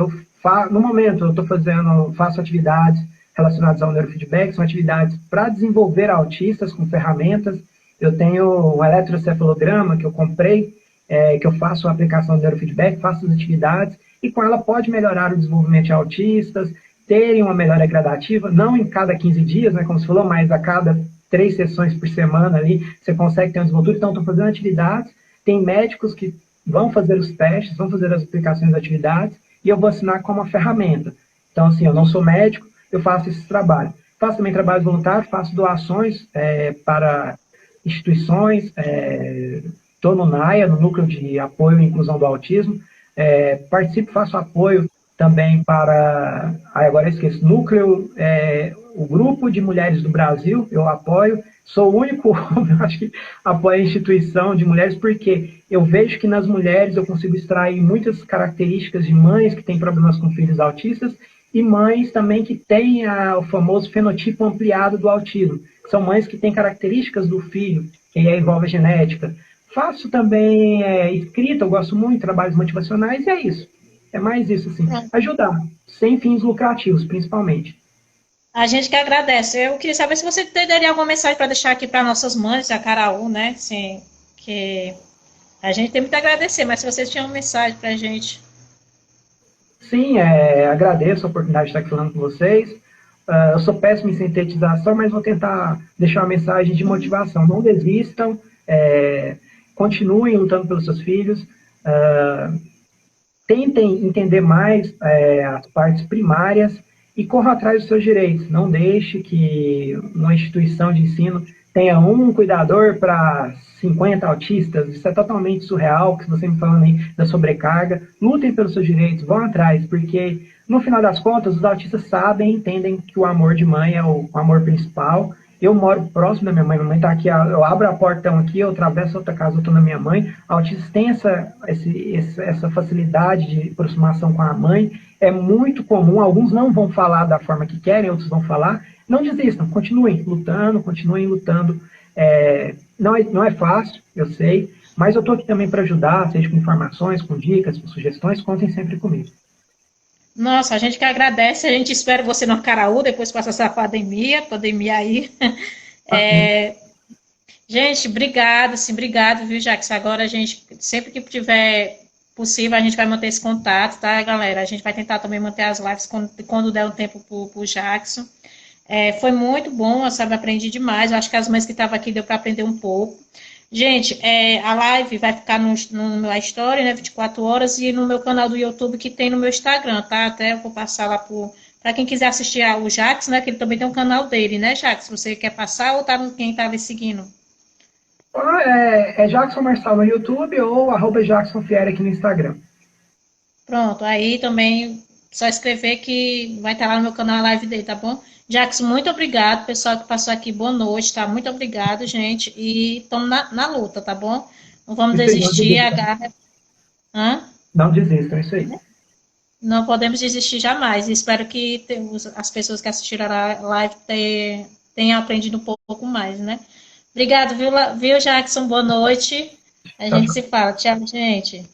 No momento, eu faço atividades relacionadas ao neurofeedback, são atividades para desenvolver autistas com ferramentas. Eu tenho um eletrocefalograma que eu comprei, que eu faço a aplicação do neurofeedback, faço as atividades, e com ela pode melhorar o desenvolvimento de autistas, terem uma melhora gradativa, não em cada 15 dias, né, como você falou, mas a cada 3 sessões por semana ali, você consegue ter um desenvolvimento. Então, estou fazendo atividades, tem médicos que vão fazer os testes, vão fazer as aplicações das atividades, e eu vou assinar como uma ferramenta. Então, assim, eu não sou médico, eu faço esse trabalho. Faço também trabalho voluntário, faço doações para instituições, estou no NAIA, no Núcleo de Apoio e Inclusão do Autismo, participo, faço apoio também para, agora eu esqueço, o Grupo de Mulheres do Brasil, eu apoio, sou o único homem, acho que apoia a instituição de mulheres, porque eu vejo que nas mulheres eu consigo extrair muitas características de mães que têm problemas com filhos autistas, e mães também que têm o famoso fenotipo ampliado do autismo. São mães que têm características do filho, que aí envolve a genética. Faço também escrita, eu gosto muito de trabalhos motivacionais, e é isso. É mais isso, assim. Ajudar, sem fins lucrativos, principalmente. A gente que agradece. Eu queria saber se você teria alguma mensagem para deixar aqui para nossas mães, a Caraú, né? Assim, que a gente tem muito a agradecer, mas se vocês tinham uma mensagem para a gente. Sim, agradeço a oportunidade de estar aqui falando com vocês. Eu sou péssimo em sintetização, mas vou tentar deixar uma mensagem de motivação. Não desistam, continuem lutando pelos seus filhos, tentem entender mais as partes primárias e corram atrás dos seus direitos. Não deixe que uma instituição de ensino tenha um cuidador para 50 autistas, isso é totalmente surreal, que você me falando aí da sobrecarga. Lutem pelos seus direitos, vão atrás, porque no final das contas os autistas sabem, entendem que o amor de mãe é o amor principal. Eu moro próximo da minha mãe está aqui, eu abro a portão aqui, eu atravesso outra casa, eu estou na minha mãe. Autistas têm essa facilidade de aproximação com a mãe, é muito comum, alguns não vão falar da forma que querem, outros vão falar. Não desistam, continuem lutando, continuem lutando. Não é fácil, eu sei, mas eu estou aqui também para ajudar, seja com informações, com dicas, com sugestões, contem sempre comigo. Nossa, a gente que agradece, a gente espera você no Acaraú, depois passa essa pandemia aí. Gente, obrigado, sim, obrigado, viu, Jax? Agora a gente, sempre que tiver possível, a gente vai manter esse contato, tá, galera? A gente vai tentar também manter as lives quando der um tempo pro Jackson. Foi muito bom, sabe? Aprendi demais. Eu acho que as mães que estavam aqui deu para aprender um pouco. Gente, a live vai ficar no meu story, né? 24 horas, e no meu canal do YouTube que tem no meu Instagram, tá? Até eu vou passar lá para quem quiser assistir o Jax, né? Que ele também tem um canal dele, né, Jax? Você quer passar ou quem tá ali seguindo? É Jackson Marçal no YouTube ou @Jackson Fieri aqui no Instagram. Pronto, aí também só escrever que vai estar lá no meu canal a live dele, tá bom? Jackson, muito obrigado, pessoal que passou aqui, boa noite, tá? Muito obrigado, gente, e estamos na luta, tá bom? Não vamos Isso aí, desistir, agarra. Hã? Não desistam, isso aí. Não podemos desistir jamais. Espero que as pessoas que assistiram a live tenham aprendido um pouco mais, né? Obrigado, viu, Jackson? Boa noite. A Tchau, gente tchau. se fala. Tchau, gente.